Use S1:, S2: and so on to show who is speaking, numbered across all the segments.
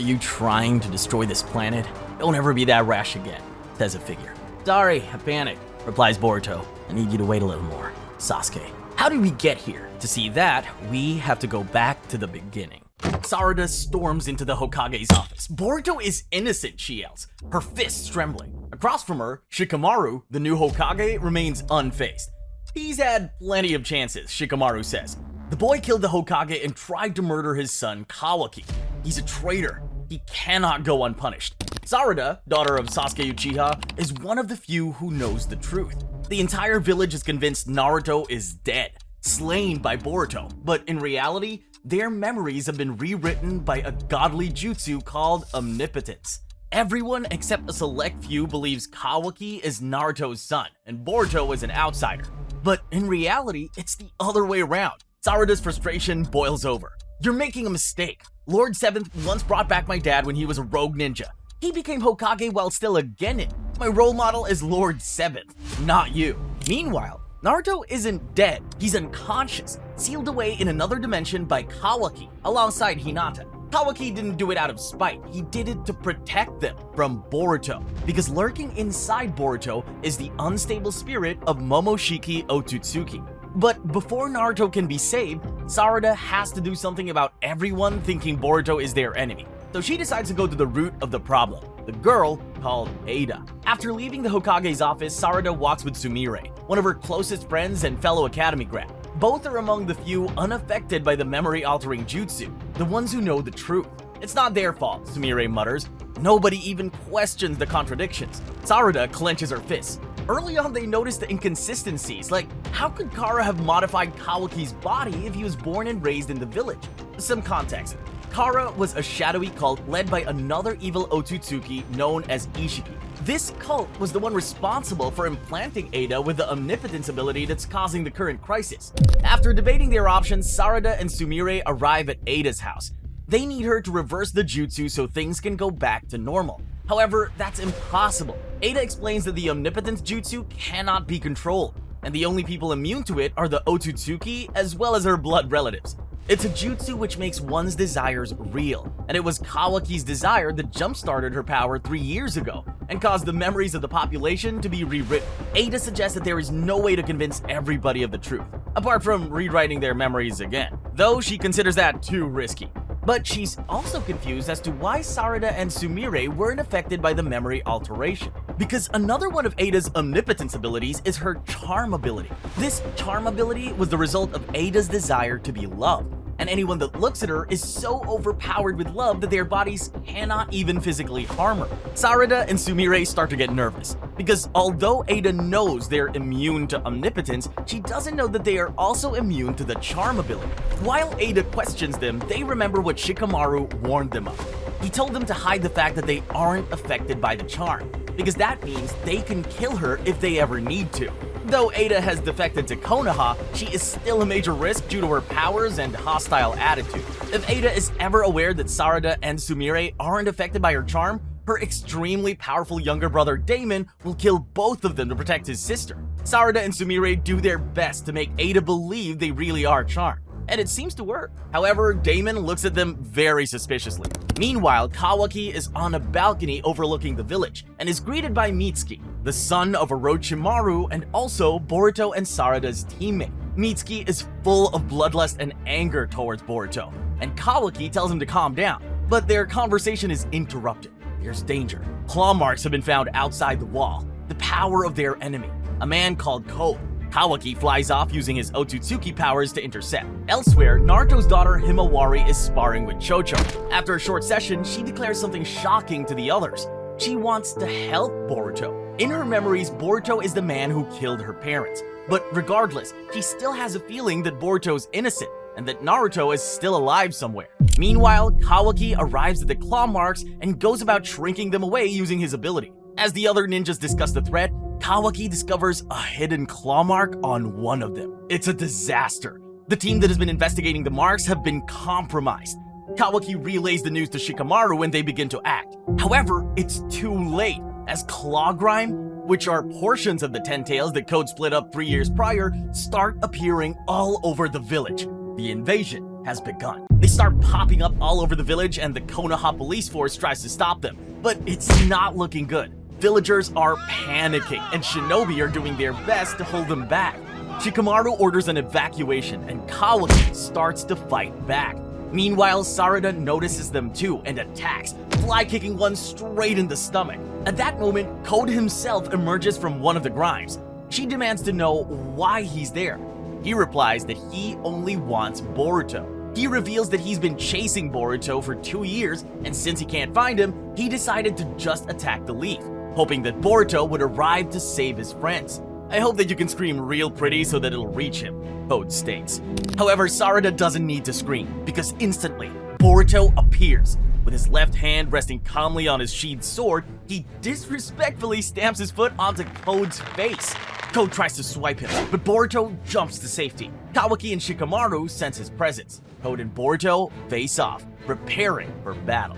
S1: you trying to destroy this planet? Don't ever be that rash again, says a figure. Sorry, I panicked, replies Boruto. I need you to wait a little more. Sasuke. How did we get here? To see that, we have to go back to the beginning. Sarada storms into the Hokage's office. Boruto is innocent, she yells, her fists trembling. Across from her, Shikamaru, the new Hokage, remains unfazed. He's had plenty of chances, Shikamaru says. The boy killed the Hokage and tried to murder his son, Kawaki. He's a traitor. He cannot go unpunished. Sarada, daughter of Sasuke Uchiha, is one of the few who knows the truth. The entire village is convinced Naruto is dead, slain by Boruto, but in reality, their memories have been rewritten by a godly jutsu called omnipotence. Everyone except a select few believes Kawaki is Naruto's son, and Boruto is an outsider. But in reality, it's the other way around. Sarada's frustration boils over. You're making a mistake. Lord 7th once brought back my dad when he was a rogue ninja. He became Hokage while still a genin. My role model is Lord 7th, not you. Meanwhile, Naruto isn't dead. He's unconscious, sealed away in another dimension by Kawaki, alongside Hinata. Kawaki didn't do it out of spite. He did it to protect them from Boruto, because lurking inside Boruto is the unstable spirit of Momoshiki Otsutsuki. But before Naruto can be saved, Sarada has to do something about everyone thinking Boruto is their enemy. So she decides to go to the root of the problem, the girl called Ada. After leaving the Hokage's office, Sarada walks with Sumire, one of her closest friends and fellow academy grad. Both are among the few unaffected by the memory-altering jutsu, the ones who know the truth. It's not their fault, Sumire mutters. Nobody even questions the contradictions. Sarada clenches her fists. Early on, they noticed the inconsistencies, like how could Kara have modified Kawaki's body if he was born and raised in the village? Some context. Kara was a shadowy cult led by another evil Otsutsuki known as Ishiki. This cult was the one responsible for implanting Ada with the omnipotence ability that's causing the current crisis. After debating their options, Sarada and Sumire arrive at Ada's house. They need her to reverse the jutsu so things can go back to normal. However, that's impossible. Ada explains that the omnipotence jutsu cannot be controlled, and the only people immune to it are the Otsutsuki as well as her blood relatives. It's a jutsu which makes one's desires real, and it was Kawaki's desire that jump-started her power 3 years ago and caused the memories of the population to be rewritten. Ada suggests that there is no way to convince everybody of the truth, apart from rewriting their memories again, though she considers that too risky. But she's also confused as to why Sarada and Sumire weren't affected by the memory alteration. Because another one of Ada's omnipotence abilities is her charm ability. This charm ability was the result of Ada's desire to be loved, and anyone that looks at her is so overpowered with love that their bodies cannot even physically harm her. Sarada and Sumire start to get nervous, because although Ada knows they're immune to omnipotence, she doesn't know that they are also immune to the charm ability. While Ada questions them, they remember what Shikamaru warned them of. He told them to hide the fact that they aren't affected by the charm, because that means they can kill her if they ever need to. Though Ada has defected to Konoha, she is still a major risk due to her powers and hostile attitude. If Ada is ever aware that Sarada and Sumire aren't affected by her charm, her extremely powerful younger brother Damon will kill both of them to protect his sister. Sarada and Sumire do their best to make Ada believe they really are charmed, and it seems to work. However, Damon looks at them very suspiciously. Meanwhile, Kawaki is on a balcony overlooking the village and is greeted by Mitsuki, the son of Orochimaru and also Boruto and Sarada's teammate. Mitsuki is full of bloodlust and anger towards Boruto, and Kawaki tells him to calm down, but their conversation is interrupted. There's danger. Claw marks have been found outside the wall, the power of their enemy, a man called Ko. Kawaki flies off using his Otsutsuki powers to intercept. Elsewhere, Naruto's daughter Himawari is sparring with Chocho. After a short session, she declares something shocking to the others. She wants to help Boruto. In her memories, Boruto is the man who killed her parents. But regardless, she still has a feeling that Boruto's innocent and that Naruto is still alive somewhere. Meanwhile, Kawaki arrives at the claw marks and goes about shrinking them away using his ability. As the other ninjas discuss the threat, Kawaki discovers a hidden claw mark on one of them. It's a disaster. The team that has been investigating the marks have been compromised. Kawaki relays the news to Shikamaru when they begin to act. However, it's too late, as claw grime, which are portions of the 10 tails that Code split up 3 years prior, start appearing all over the village. The invasion has begun. They start popping up all over the village and the Konoha police force tries to stop them, but it's not looking good. Villagers are panicking and shinobi are doing their best to hold them back. Shikamaru orders an evacuation and Kawaki starts to fight back. Meanwhile, Sarada notices them too and attacks, fly-kicking one straight in the stomach. At that moment, Code himself emerges from one of the grimes. She demands to know why he's there. He replies that he only wants Boruto. He reveals that he's been chasing Boruto for 2 years, and since he can't find him, he decided to just attack the leaf, hoping that Boruto would arrive to save his friends. I hope that you can scream real pretty so that it'll reach him, Code states. However, Sarada doesn't need to scream, because instantly, Boruto appears. With his left hand resting calmly on his sheathed sword, he disrespectfully stamps his foot onto Code's face. Code tries to swipe him, but Boruto jumps to safety. Kawaki and Shikamaru sense his presence. Code and Boruto face off, preparing for battle.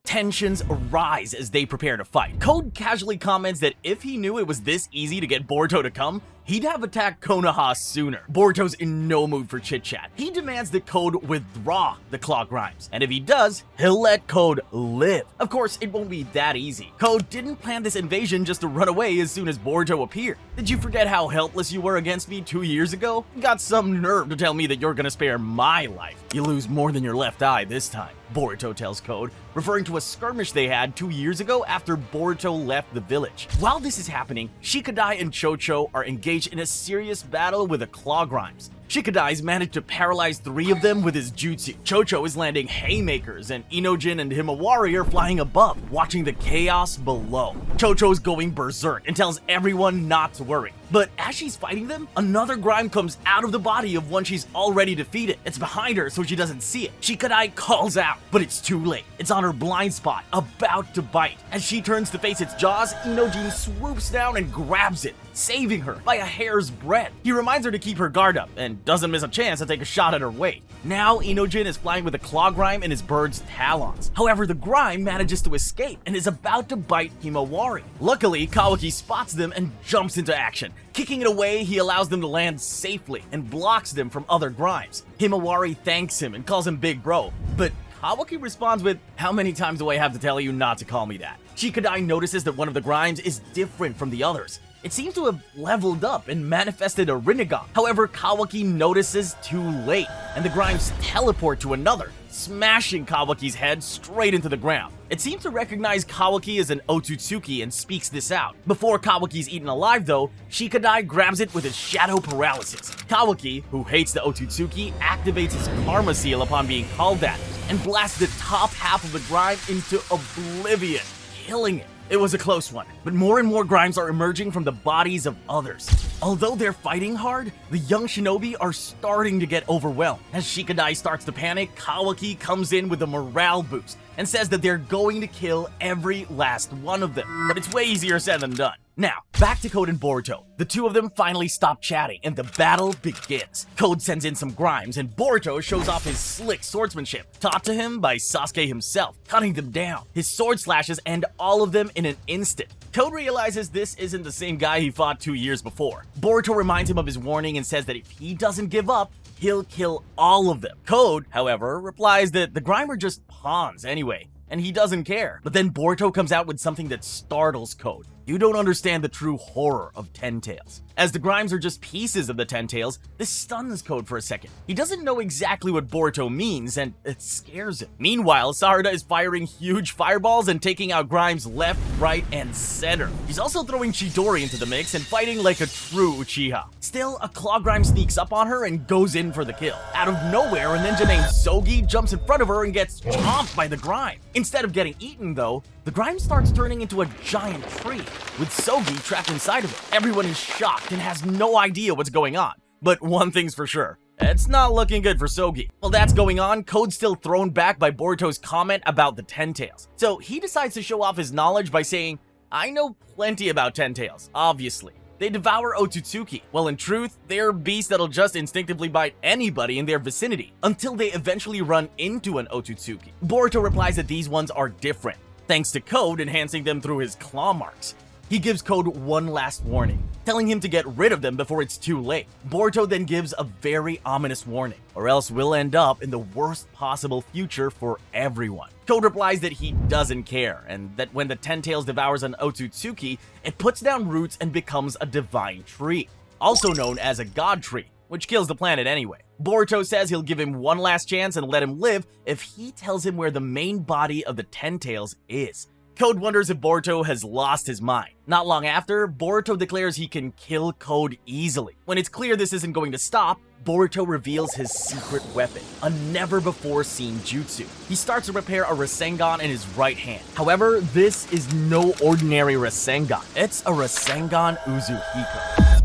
S1: Tensions rise as they prepare to fight. Code casually comments that if he knew it was this easy to get Boruto to come, he'd have attacked Konoha sooner. Boruto's in no mood for chit-chat. He demands that Code withdraw the claw grimes, and if he does, he'll let Code live. Of course, it won't be that easy. Code didn't plan this invasion just to run away as soon as Boruto appeared. Did you forget how helpless you were against me 2 years ago? You got some nerve to tell me that you're gonna spare my life. You lose more than your left eye this time, Boruto tells Code, referring to a skirmish they had 2 years ago after Boruto left the village. While this is happening, Shikadai and Chocho are engaged in a serious battle with the claw grimes. Shikadai's managed to paralyze 3 of them with his jutsu. Chocho is landing haymakers, and Inojin and Himawari are flying above, watching the chaos below. Chocho's going berserk and tells everyone not to worry. But as she's fighting them, another grime comes out of the body of one she's already defeated. It's behind her so she doesn't see it. Shikadai calls out, but it's too late. It's on her blind spot, about to bite. As she turns to face its jaws, Inojin swoops down and grabs it, saving her by a hair's breadth. He reminds her to keep her guard up and doesn't miss a chance to take a shot at her weight. Now Inojin is flying with a claw grime in his bird's talons. However, the grime manages to escape and is about to bite Himawari. Luckily, Kawaki spots them and jumps into action. Kicking it away, he allows them to land safely and blocks them from other grimes. Himawari thanks him and calls him Big Bro, but Kawaki responds with, "How many times do I have to tell you not to call me that?" Shikadai notices that one of the grimes is different from the others. It seems to have leveled up and manifested a Rinnegan. However, Kawaki notices too late, and the grimes teleport to another, smashing Kawaki's head straight into the ground. It seems to recognize Kawaki as an Otsutsuki and speaks this out. Before Kawaki's eaten alive though, Shikadai grabs it with his shadow paralysis. Kawaki, who hates the Otsutsuki, activates his karma seal upon being called that, and blasts the top half of the grime into oblivion, killing it. It was a close one, but more and more grimes are emerging from the bodies of others. Although they're fighting hard, the young shinobi are starting to get overwhelmed. As Shikadai starts to panic, Kawaki comes in with a morale boost and says that they're going to kill every last one of them. But it's way easier said than done. Now, back to Code and Boruto. The two of them finally stop chatting and the battle begins. Code sends in some grimes and Boruto shows off his slick swordsmanship, taught to him by Sasuke himself, cutting them down. His sword slashes end all of them in an instant. Code realizes this isn't the same guy he fought 2 years before. Boruto reminds him of his warning and says that if he doesn't give up, he'll kill all of them. Code, however, replies that the grime are just pawns anyway, and he doesn't care. But then Boruto comes out with something that startles Code. You don't understand the true horror of Ten Tails. As the grimes are just pieces of the Ten Tails, this stuns Code for a second. He doesn't know exactly what Boruto means, and it scares him. Meanwhile, Sarada is firing huge fireballs and taking out grimes left, right, and center. He's also throwing Chidori into the mix and fighting like a true Uchiha. Still, a claw grime sneaks up on her and goes in for the kill. Out of nowhere, a ninja named Sogi jumps in front of her and gets chomped by the grime. Instead of getting eaten though, the grime starts turning into a giant tree, with Sogi trapped inside of it. Everyone is shocked and has no idea what's going on. But one thing's for sure, it's not looking good for Sogi. While that's going on, Code's still thrown back by Boruto's comment about the Ten Tails. So he decides to show off his knowledge by saying, "I know plenty about Ten Tails, obviously. They devour Otsutsuki. Well, in truth, they're beasts that'll just instinctively bite anybody in their vicinity, until they eventually run into an Otsutsuki." Boruto replies that these ones are different, thanks to Code enhancing them through his claw marks. He gives Code one last warning, telling him to get rid of them before it's too late. Boruto then gives a very ominous warning, or else we'll end up in the worst possible future for everyone. Code replies that he doesn't care, and that when the Ten Tails devours an Otsutsuki, it puts down roots and becomes a divine tree, also known as a god tree, which kills the planet anyway. Boruto says he'll give him one last chance and let him live if he tells him where the main body of the Ten Tails is. Code wonders if Boruto has lost his mind. Not long after, Boruto declares he can kill Code easily. When it's clear this isn't going to stop, Boruto reveals his secret weapon, a never-before-seen jutsu. He starts to repair a Rasengan in his right hand. However, this is no ordinary Rasengan. It's a Rasengan Uzuhiko.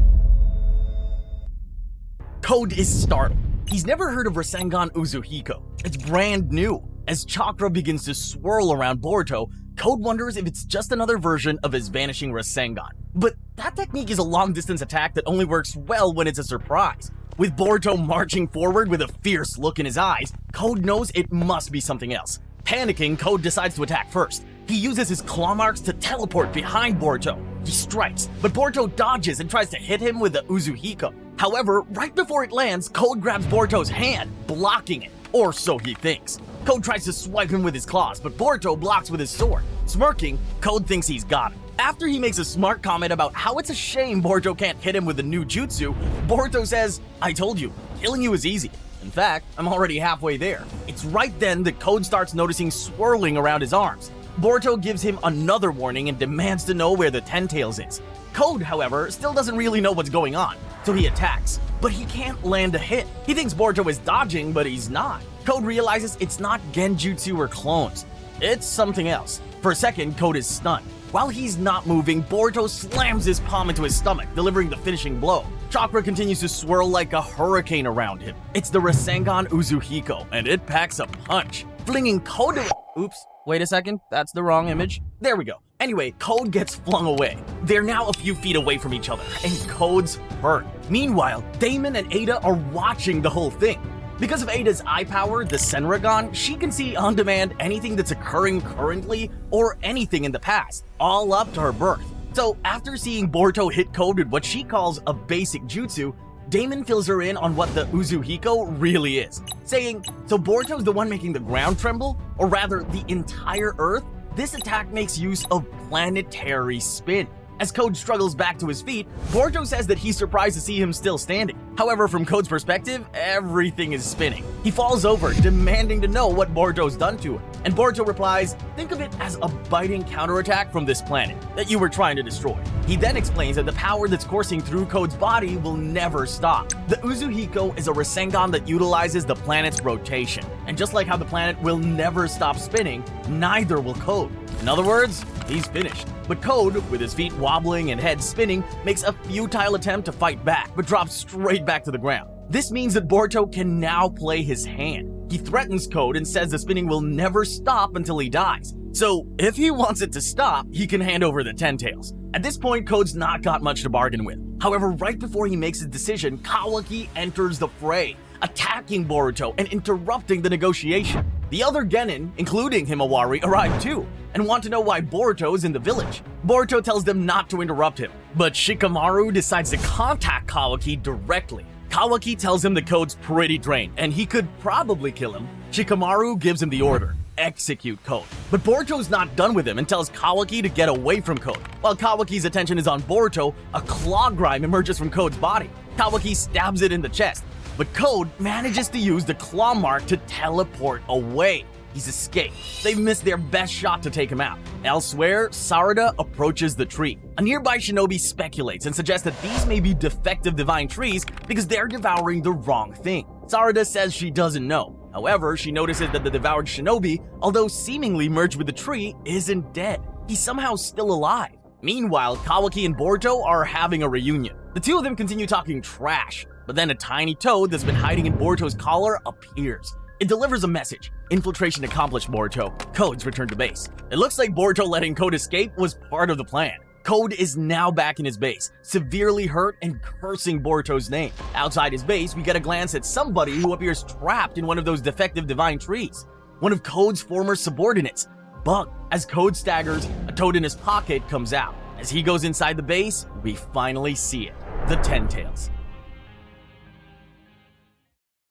S1: Code is startled. He's never heard of Rasengan Uzuhiko. It's brand new. As chakra begins to swirl around Boruto, Code wonders if it's just another version of his vanishing Rasengan. But that technique is a long-distance attack that only works well when it's a surprise. With Boruto marching forward with a fierce look in his eyes, Code knows it must be something else. Panicking, Code decides to attack first. He uses his claw marks to teleport behind Boruto. He strikes, but Boruto dodges and tries to hit him with the Uzuhiko. However, right before it lands, Code grabs Boruto's hand, blocking it. Or so he thinks. Code tries to swipe him with his claws, but Boruto blocks with his sword. Smirking, Code thinks he's got him. After he makes a smart comment about how it's a shame Boruto can't hit him with the new jutsu, Boruto says, "I told you, killing you is easy. In fact, I'm already halfway there." It's right then that Code starts noticing swirling around his arms. Boruto gives him another warning and demands to know where the Ten Tails is. Code, however, still doesn't really know what's going on, so he attacks. But he can't land a hit. He thinks Boruto is dodging, but he's not. Code realizes it's not genjutsu or clones. It's something else. For a second, Code is stunned. While he's not moving, Boruto slams his palm into his stomach, delivering the finishing blow. Chakra continues to swirl like a hurricane around him. It's the Rasengan Uzuhiko, and it packs a punch, flinging Code to... Oops, wait a second, that's the wrong image. There we go. Anyway, Code gets flung away. They're now a few feet away from each other, and Code's hurt. Meanwhile, Damon and Ada are watching the whole thing. Because of Ada's eye power, the Senragon, she can see on demand anything that's occurring currently or anything in the past, all up to her birth. So after seeing Boruto hit Code with what she calls a basic jutsu, Damon fills her in on what the Uzuhiko really is, saying, "So Boruto's the one making the ground tremble? Or rather, the entire Earth? This attack makes use of planetary spin." As Code struggles back to his feet, Boruto says that he's surprised to see him still standing. However, from Code's perspective, everything is spinning. He falls over, demanding to know what Boruto's done to him. And Boruto replies, "Think of it as a biting counterattack from this planet that you were trying to destroy." He then explains that the power that's coursing through Code's body will never stop. The Uzuhiko is a Rasengan that utilizes the planet's rotation. And just like how the planet will never stop spinning, neither will Code. In other words, he's finished. But Code, with his feet wobbling and head spinning, makes a futile attempt to fight back, but drops straight back to the ground. This means that Boruto can now play his hand. He threatens Code and says the spinning will never stop until he dies. So, if he wants it to stop, he can hand over the Ten Tails. At this point, Code's not got much to bargain with. However, right before he makes his decision, Kawaki enters the fray, attacking Boruto and interrupting the negotiation. The other Genin, including Himawari, arrive too, and want to know why Boruto is in the village. Boruto tells them not to interrupt him, but Shikamaru decides to contact Kawaki directly. Kawaki tells him the Code's pretty drained, and he could probably kill him. Shikamaru gives him the order: execute Code. But Boruto's not done with him and tells Kawaki to get away from Code. While Kawaki's attention is on Boruto, a claw grime emerges from Code's body. Kawaki stabs it in the chest, but Code manages to use the claw mark to teleport away. He's escaped. They've missed their best shot to take him out. Elsewhere, Sarada approaches the tree. A nearby shinobi speculates and suggests that these may be defective divine trees because they're devouring the wrong thing. Sarada says she doesn't know. However, she notices that the devoured shinobi, although seemingly merged with the tree, isn't dead. He's somehow still alive. Meanwhile, Kawaki and Boruto are having a reunion. The two of them continue talking trash, but then a tiny toad that's been hiding in Boruto's collar appears. It delivers a message: infiltration accomplished, Boruto. Code's returned to base. It looks like Boruto letting Code escape was part of the plan. Code is now back in his base, severely hurt and cursing Boruto's name. Outside his base, we get a glance at somebody who appears trapped in one of those defective divine trees. One of Code's former subordinates, Bug. As Code staggers, a toad in his pocket comes out, As he goes inside the base, we finally see it. The Ten Tails.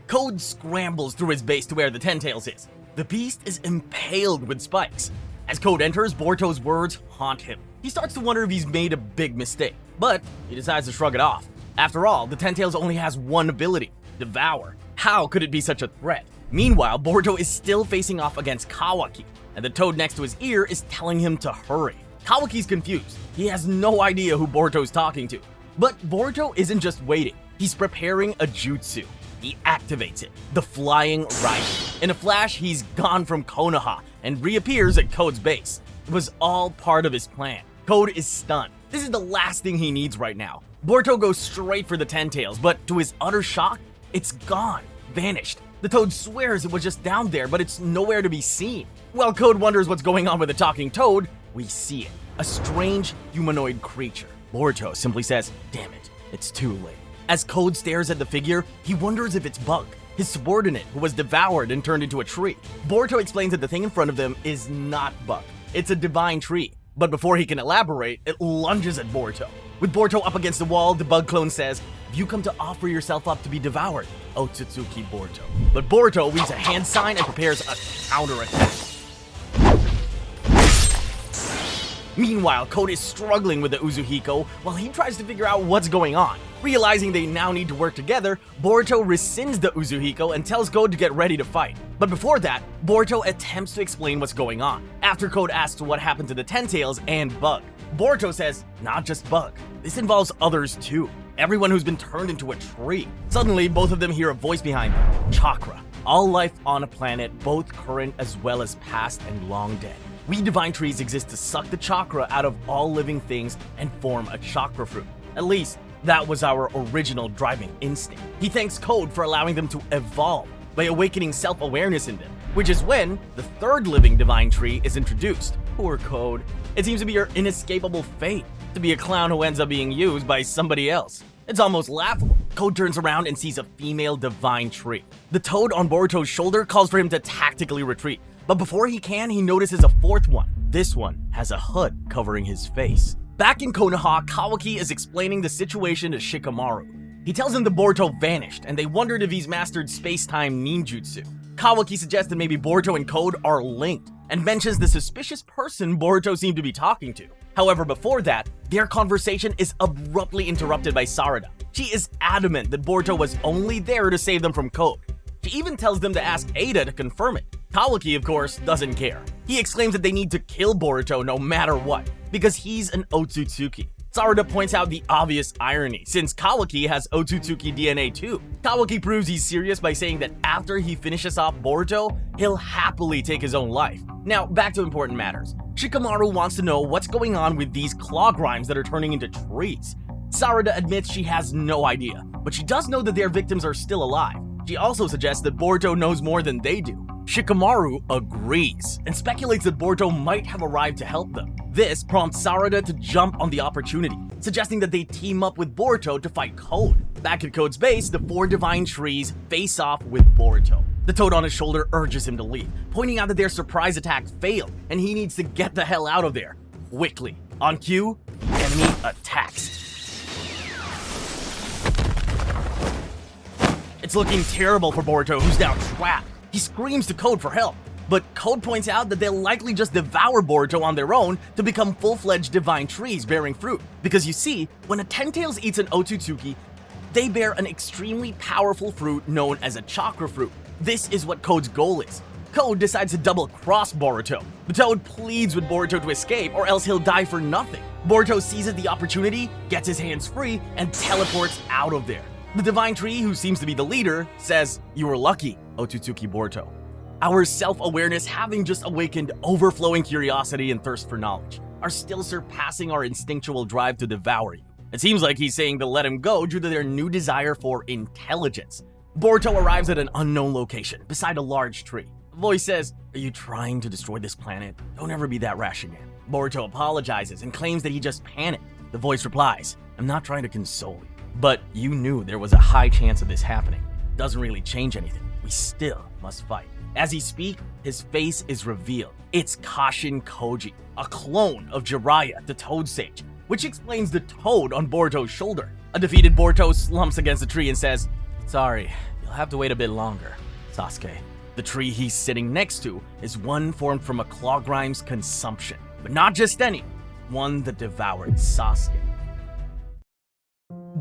S1: Code scrambles through his base to where the Ten Tails is. The beast is impaled with spikes. As Code enters, Boruto's words haunt him. He starts to wonder if he's made a big mistake, but he decides to shrug it off. After all, the Ten Tails only has one ability, Devour. How could it be such a threat? Meanwhile, Boruto is still facing off against Kawaki, and the toad next to his ear is telling him to hurry. Kawaki's confused. He has no idea who Boruto's talking to. But Boruto isn't just waiting. He's preparing a jutsu. He activates it, the Flying Rasengan. In a flash, he's gone from Konoha and reappears at Code's base. It was all part of his plan. Code is stunned. This is the last thing he needs right now. Boruto goes straight for the Ten Tails, but to his utter shock, it's gone, vanished. The toad swears it was just down there, but it's nowhere to be seen. While Code wonders what's going on with the talking toad, we see it, a strange humanoid creature. Boruto simply says, "Damn it, it's too late." As Code stares at the figure, he wonders if it's Bug, his subordinate who was devoured and turned into a tree. Boruto explains that the thing in front of them is not Bug, it's a divine tree. But before he can elaborate, it lunges at Boruto. With Boruto up against the wall, the Bug clone says, "You come to offer yourself up to be devoured, Otsutsuki Boruto." But Boruto reads a hand sign and prepares a counterattack. Meanwhile, Code is struggling with the Uzuhiko while he tries to figure out what's going on. Realizing they now need to work together, Boruto rescinds the Uzuhiko and tells Code to get ready to fight. But before that, Boruto attempts to explain what's going on, after Code asks what happened to the Ten Tails and Bug. Boruto says, not just Bug, this involves others too. Everyone who's been turned into a tree. Suddenly, both of them hear a voice behind them. Chakra. All life on a planet, both current as well as past and long dead. We divine trees exist to suck the chakra out of all living things and form a chakra fruit. At least, that was our original driving instinct. He thanks Code for allowing them to evolve by awakening self-awareness in them, which is when the third living divine tree is introduced. Poor Code. It seems to be your inescapable fate, to be a clown who ends up being used by somebody else. It's almost laughable. Code turns around and sees a female divine tree. The toad on Boruto's shoulder calls for him to tactically retreat, but before he can, he notices a fourth one. This one has a hood covering his face. Back in Konoha, Kawaki is explaining the situation to Shikamaru. He tells him that Boruto vanished, and they wondered if he's mastered space-time ninjutsu. Kawaki suggests that maybe Boruto and Code are linked, and mentions the suspicious person Boruto seemed to be talking to. However, before that, their conversation is abruptly interrupted by Sarada. She is adamant that Boruto was only there to save them from Code. She even tells them to ask Ada to confirm it. Kawaki, of course, doesn't care. He exclaims that they need to kill Boruto no matter what, because he's an Otsutsuki. Sarada points out the obvious irony, since Kawaki has Otsutsuki DNA too. Kawaki proves he's serious by saying that after he finishes off Boruto, he'll happily take his own life. Now, back to important matters. Shikamaru wants to know what's going on with these claw grimes that are turning into trees. Sarada admits she has no idea, but she does know that their victims are still alive. She also suggests that Boruto knows more than they do. Shikamaru agrees, and speculates that Boruto might have arrived to help them. This prompts Sarada to jump on the opportunity, suggesting that they team up with Boruto to fight Code. Back at Code's base, the four divine trees face off with Boruto. The toad on his shoulder urges him to leave, pointing out that their surprise attack failed, and he needs to get the hell out of there, quickly. On cue, the enemy attacks. It's looking terrible for Boruto, who's now trapped. He screams to Code for help, but Code points out that they'll likely just devour Boruto on their own to become full-fledged divine trees bearing fruit. Because you see, when a Ten Tails eats an Otsutsuki, they bear an extremely powerful fruit known as a chakra fruit. This is what Code's goal is. Code decides to double-cross Boruto. The toad pleads with Boruto to escape, or else he'll die for nothing. Boruto seizes the opportunity, gets his hands free, and teleports out of there. The divine tree, who seems to be the leader, says, "You were lucky, Otsutsuki Boruto. Our self-awareness, having just awakened overflowing curiosity and thirst for knowledge, are still surpassing our instinctual drive to devour you." It seems like he's saying to let him go due to their new desire for intelligence. Boruto arrives at an unknown location, beside a large tree. A voice says, "Are you trying to destroy this planet? Don't ever be that rash again." Boruto apologizes and claims that he just panicked. The voice replies, "I'm not trying to console you, but you knew there was a high chance of this happening. Doesn't really change anything. We still must fight." As he speaks, his face is revealed. It's Kashin Koji, a clone of Jiraiya, the Toad Sage, which explains the toad on Boruto's shoulder. A defeated Boruto slumps against the tree and says, "Sorry, you'll have to wait a bit longer, Sasuke." The tree he's sitting next to is one formed from a claw grime's consumption, but not just any, one that devoured Sasuke.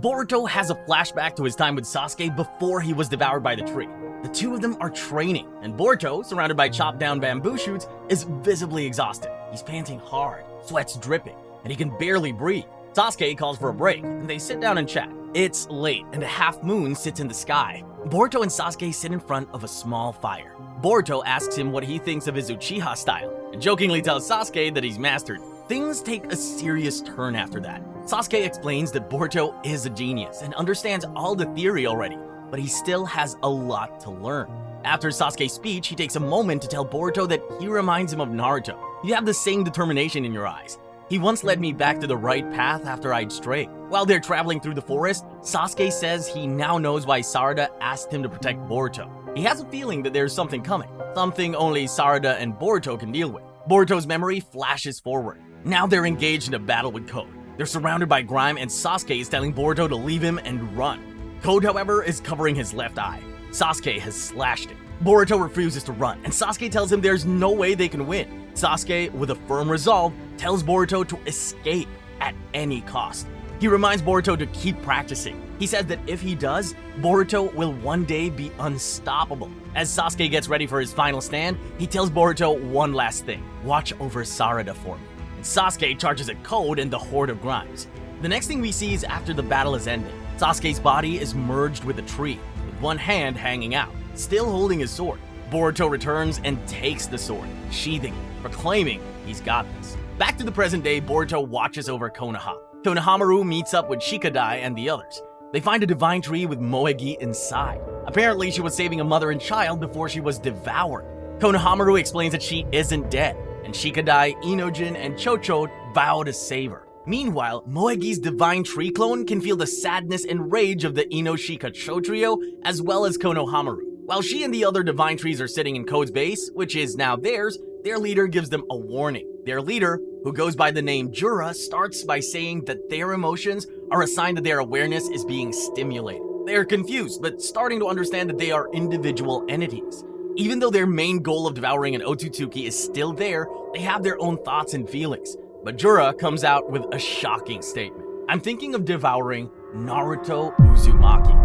S1: Boruto has a flashback to his time with Sasuke before he was devoured by the tree. The two of them are training, and Boruto, surrounded by chopped down bamboo shoots, is visibly exhausted. He's panting hard, sweat's dripping, and he can barely breathe. Sasuke calls for a break, and they sit down and chat. It's late, and a half moon sits in the sky. Boruto and Sasuke sit in front of a small fire. Boruto asks him what he thinks of his Uchiha style, and jokingly tells Sasuke that he's mastered. Things take a serious turn after that. Sasuke explains that Boruto is a genius and understands all the theory already, but he still has a lot to learn. After Sasuke's speech, he takes a moment to tell Boruto that he reminds him of Naruto. "You have the same determination in your eyes. He once led me back to the right path after I'd strayed." While they're traveling through the forest, Sasuke says he now knows why Sarada asked him to protect Boruto. He has a feeling that there's something coming, something only Sarada and Boruto can deal with. Boruto's memory flashes forward. Now they're engaged in a battle with Code. They're surrounded by grime and Sasuke is telling Boruto to leave him and run. Code, however, is covering his left eye. Sasuke has slashed it. Boruto refuses to run, and Sasuke tells him there's no way they can win. Sasuke, with a firm resolve, tells Boruto to escape at any cost. He reminds Boruto to keep practicing. He says that if he does, Boruto will one day be unstoppable. As Sasuke gets ready for his final stand, he tells Boruto one last thing: "Watch over Sarada for me." And Sasuke charges at Code and the Horde of Grimes. The next thing we see is after the battle has ended, Sasuke's body is merged with a tree, with one hand hanging out, still holding his sword. Boruto returns and takes the sword, sheathing it, proclaiming he's got this. Back to the present day, Boruto watches over Konoha. Konohamaru meets up with Shikadai and the others. They find a divine tree with Moegi inside. Apparently, she was saving a mother and child before she was devoured. Konohamaru explains that she isn't dead, and Shikadai, Inojin, and Chocho vow to save her. Meanwhile, Moegi's divine tree clone can feel the sadness and rage of the Inoshika Cho trio, as well as Konohamaru. While she and the other divine trees are sitting in Code's base, which is now theirs, their leader gives them a warning. Their leader, who goes by the name Jura, starts by saying that their emotions are a sign that their awareness is being stimulated. They're confused, but starting to understand that they are individual entities. Even though their main goal of devouring an Otsutsuki is still there, they have their own thoughts and feelings. But Jura comes out with a shocking statement. "I'm thinking of devouring Naruto Uzumaki."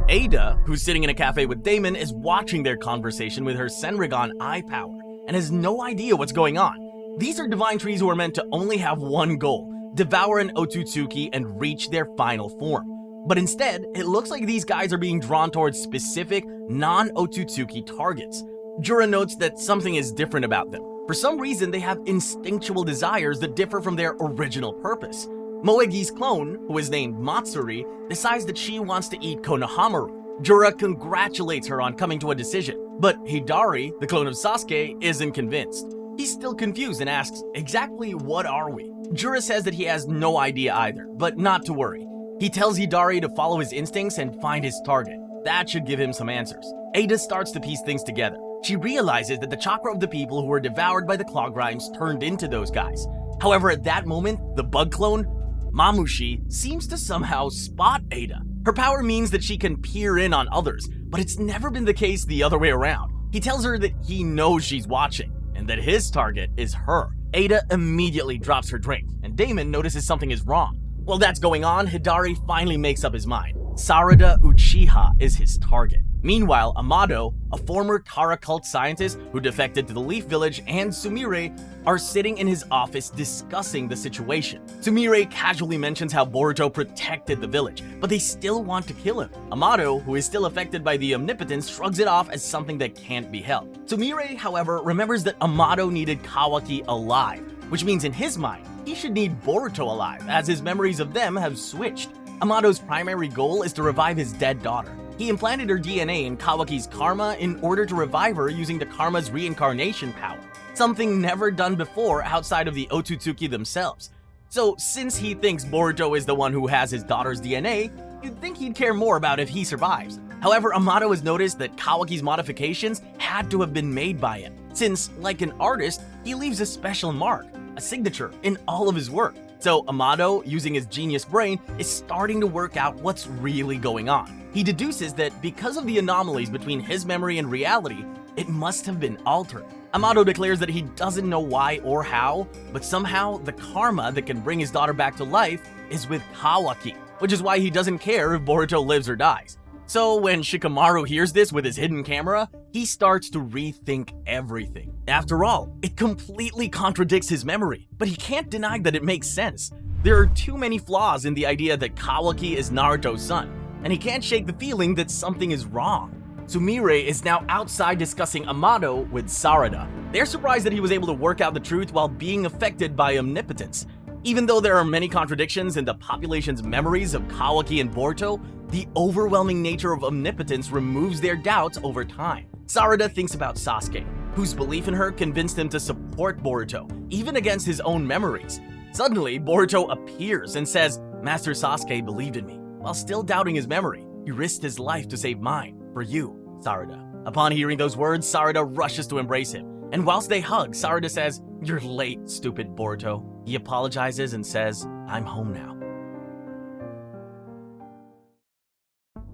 S1: Ada, who's sitting in a cafe with Damon, is watching their conversation with her Senrigan eye power and has no idea what's going on. These are divine trees who are meant to only have one goal: devour an Otsutsuki and reach their final form. But instead, it looks like these guys are being drawn towards specific, non-Otsutsuki targets. Jura notes that something is different about them. For some reason, they have instinctual desires that differ from their original purpose. Moegi's clone, who is named Matsuri, decides that she wants to eat Konohamaru. Jura congratulates her on coming to a decision, but Hidari, the clone of Sasuke, isn't convinced. He's still confused and asks, "Exactly what are we?" Jura says that he has no idea either, but not to worry. He tells Hidari to follow his instincts and find his target. That should give him some answers. Ada starts to piece things together. She realizes that the chakra of the people who were devoured by the claw grimes turned into those guys. However, at that moment, the bug clone, Mamushi, seems to somehow spot Ada. Her power means that she can peer in on others, but it's never been the case the other way around. He tells her that he knows she's watching, and that his target is her. Ada immediately drops her drink, and Damon notices something is wrong. While that's going on, Hidari finally makes up his mind. Sarada Uchiha is his target. Meanwhile, Amado, a former Kara cult scientist who defected to the Leaf Village, and Sumire are sitting in his office discussing the situation. Sumire casually mentions how Boruto protected the village, but they still want to kill him. Amado, who is still affected by the omnipotence, shrugs it off as something that can't be helped. Sumire, however, remembers that Amado needed Kawaki alive, which means in his mind, he should need Boruto alive, as his memories of them have switched. Amado's primary goal is to revive his dead daughter. He implanted her DNA in Kawaki's karma in order to revive her using the karma's reincarnation power, something never done before outside of the Otsutsuki themselves. So since he thinks Boruto is the one who has his daughter's DNA, you'd think he'd care more about if he survives. However, Amado has noticed that Kawaki's modifications had to have been made by him, since, like an artist, he leaves a special mark, a signature, in all of his work. So Amado, using his genius brain, is starting to work out what's really going on. He deduces that because of the anomalies between his memory and reality, it must have been altered. Amado declares that he doesn't know why or how, but somehow the karma that can bring his daughter back to life is with Kawaki, which is why he doesn't care if Boruto lives or dies. So when Shikamaru hears this with his hidden camera, he starts to rethink everything. After all, it completely contradicts his memory, but he can't deny that it makes sense. There are too many flaws in the idea that Kawaki is Naruto's son, and he can't shake the feeling that something is wrong. Sumire is now outside discussing Amado with Sarada. They're surprised that he was able to work out the truth while being affected by omnipotence. Even though there are many contradictions in the population's memories of Kawaki and Boruto, the overwhelming nature of omnipotence removes their doubts over time. Sarada thinks about Sasuke, whose belief in her convinced him to support Boruto, even against his own memories. Suddenly, Boruto appears and says, "Master Sasuke believed in me." While still doubting his memory, he risked his life to save mine. For you, Sarada. Upon hearing those words, Sarada rushes to embrace him. And whilst they hug, Sarada says, "You're late, stupid Boruto." He apologizes and says, "I'm home now."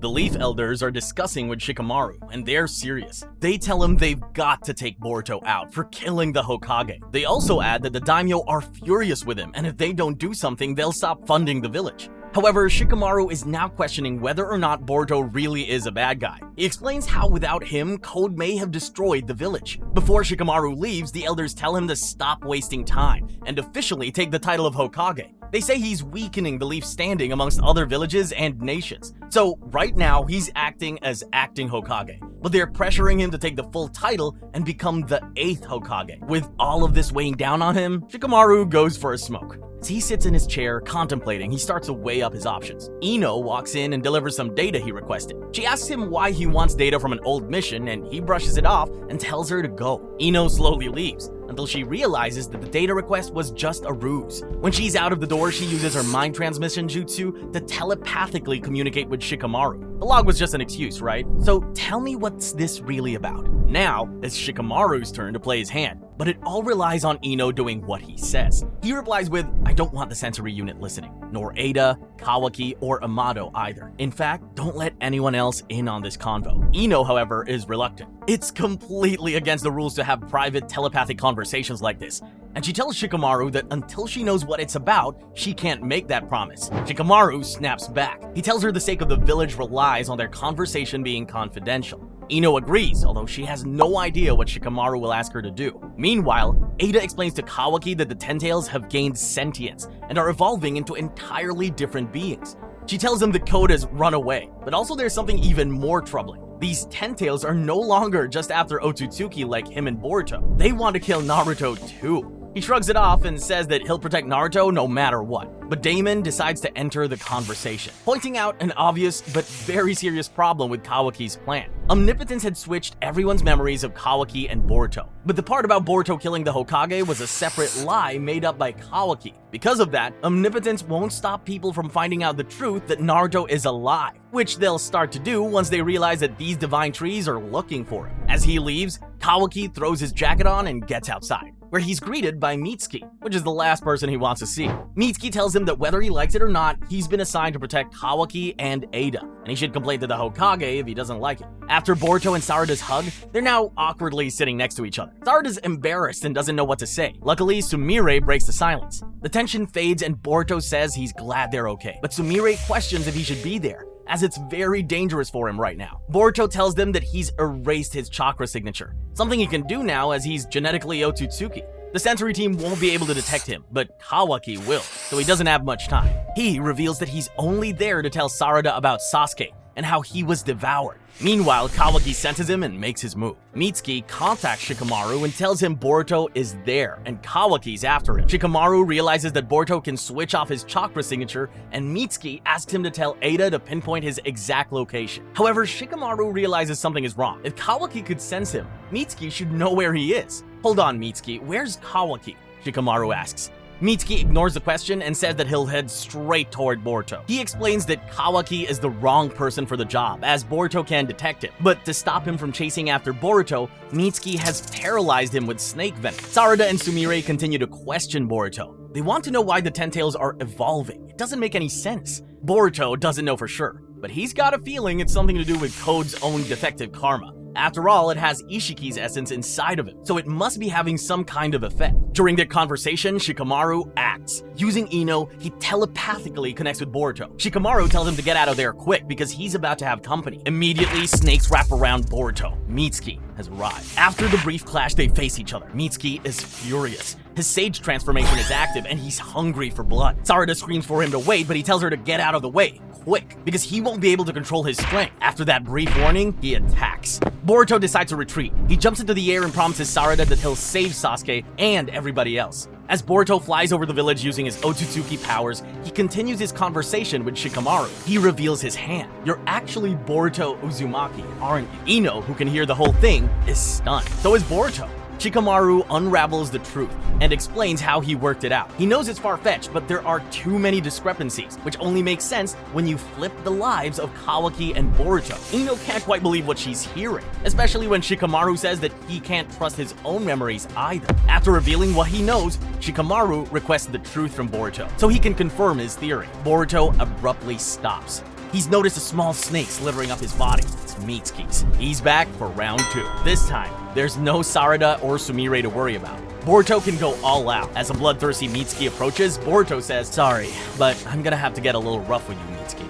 S1: The Leaf Elders are discussing with Shikamaru, and they're serious. They tell him they've got to take Boruto out for killing the Hokage. They also add that the daimyo are furious with him, and if they don't do something, they'll stop funding the village. However, Shikamaru is now questioning whether or not Boruto really is a bad guy. He explains how without him, Code may have destroyed the village. Before Shikamaru leaves, the elders tell him to stop wasting time and officially take the title of Hokage. They say he's weakening the Leaf's standing amongst other villages and nations. So right now, he's acting as acting Hokage, but they're pressuring him to take the full title and become the 8th Hokage. With all of this weighing down on him, Shikamaru goes for a smoke. As he sits in his chair contemplating, he starts to weigh up his options. Ino walks in and delivers some data he requested. She asks him why he wants data from an old mission, and he brushes it off and tells her to go. Ino slowly leaves until she realizes that the data request was just a ruse. When she's out of the door, she uses her mind transmission jutsu to telepathically communicate with Shikamaru. The log was just an excuse, right? So tell me, what's this really about? Now, it's Shikamaru's turn to play his hand, but it all relies on Ino doing what he says. He replies with, "I don't want the sensory unit listening, nor Ada, Kawaki, or Amado either. In fact, don't let anyone else in on this convo." Ino, however, is reluctant. It's completely against the rules to have private telepathic conversations like this, and she tells Shikamaru that until she knows what it's about, she can't make that promise. Shikamaru snaps back. He tells her the sake of the village relies on their conversation being confidential. Ino agrees, although she has no idea what Shikamaru will ask her to do. Meanwhile, Ada explains to Kawaki that the Ten Tails have gained sentience and are evolving into entirely different beings. She tells him the Code has run away, but also there's something even more troubling. These Ten Tails are no longer just after Otsutsuki like him and Boruto. They want to kill Naruto too. He shrugs it off and says that he'll protect Naruto no matter what. But Damon decides to enter the conversation, pointing out an obvious but very serious problem with Kawaki's plan. Omnipotence had switched everyone's memories of Kawaki and Boruto, but the part about Boruto killing the Hokage was a separate lie made up by Kawaki. Because of that, Omnipotence won't stop people from finding out the truth that Naruto is alive, which they'll start to do once they realize that these divine trees are looking for him. As he leaves, Kawaki throws his jacket on and gets outside, where he's greeted by Mitsuki, which is the last person he wants to see. Mitsuki tells him that whether he likes it or not, he's been assigned to protect Kawaki and Ada, and he should complain to the Hokage if he doesn't like it. After Boruto and Sarada's hug, they're now awkwardly sitting next to each other. Sarada's embarrassed and doesn't know what to say. Luckily, Sumire breaks the silence. The tension fades and Boruto says he's glad they're okay, but Sumire questions if he should be there, as it's very dangerous for him right now. Boruto tells them that he's erased his chakra signature, something he can do now as he's genetically Otsutsuki. The sensory team won't be able to detect him, but Kawaki will, so he doesn't have much time. He reveals that he's only there to tell Sarada about Sasuke and how he was devoured. Meanwhile, Kawaki senses him and makes his move. Mitsuki contacts Shikamaru and tells him Boruto is there, and Kawaki's after him. Shikamaru realizes that Boruto can switch off his chakra signature, and Mitsuki asks him to tell Ada to pinpoint his exact location. However, Shikamaru realizes something is wrong. If Kawaki could sense him, Mitsuki should know where he is. "Hold on, Mitsuki, where's Kawaki?" Shikamaru asks. Mitsuki ignores the question and says that he'll head straight toward Boruto. He explains that Kawaki is the wrong person for the job, as Boruto can detect him. But to stop him from chasing after Boruto, Mitsuki has paralyzed him with snake venom. Sarada and Sumire continue to question Boruto, They want to know why the Ten Tails are evolving. It doesn't make any sense. Boruto doesn't know for sure, but he's got a feeling it's something to do with Code's own defective karma. After all, it has Ishiki's essence inside of it, so it must be having some kind of effect. During their conversation, Shikamaru acts. Using Ino, he telepathically connects with Boruto. Shikamaru tells him to get out of there quick because he's about to have company. Immediately, snakes wrap around Boruto. Mitsuki has arrived. After the brief clash, they face each other. Mitsuki is furious. His sage transformation is active and he's hungry for blood. Sarada screams for him to wait, but he tells her to get out of the way, quick, because he won't be able to control his strength. After that brief warning, he attacks. Boruto decides to retreat. He jumps into the air and promises Sarada that he'll save Sasuke and everybody else. As Boruto flies over the village using his Otsutsuki powers, he continues his conversation with Shikamaru. He reveals his hand. You're actually Boruto Uzumaki, aren't you? Ino, who can hear the whole thing, is stunned. So is Boruto. Shikamaru unravels the truth and explains how he worked it out. He knows it's far-fetched, but there are too many discrepancies, which only makes sense when you flip the lives of Kawaki and Boruto. Ino can't quite believe what she's hearing, especially when Shikamaru says that he can't trust his own memories either. After revealing what he knows, Shikamaru requests the truth from Boruto so he can confirm his theory. Boruto abruptly stops. He's noticed a small snake slithering up his body. It's Mitsuki's. He's back for round 2. This time, there's no Sarada or Sumire to worry about. Boruto can go all out. As a bloodthirsty Mitsuki approaches, Boruto says, "Sorry, but I'm gonna have to get a little rough with you, Mitsuki."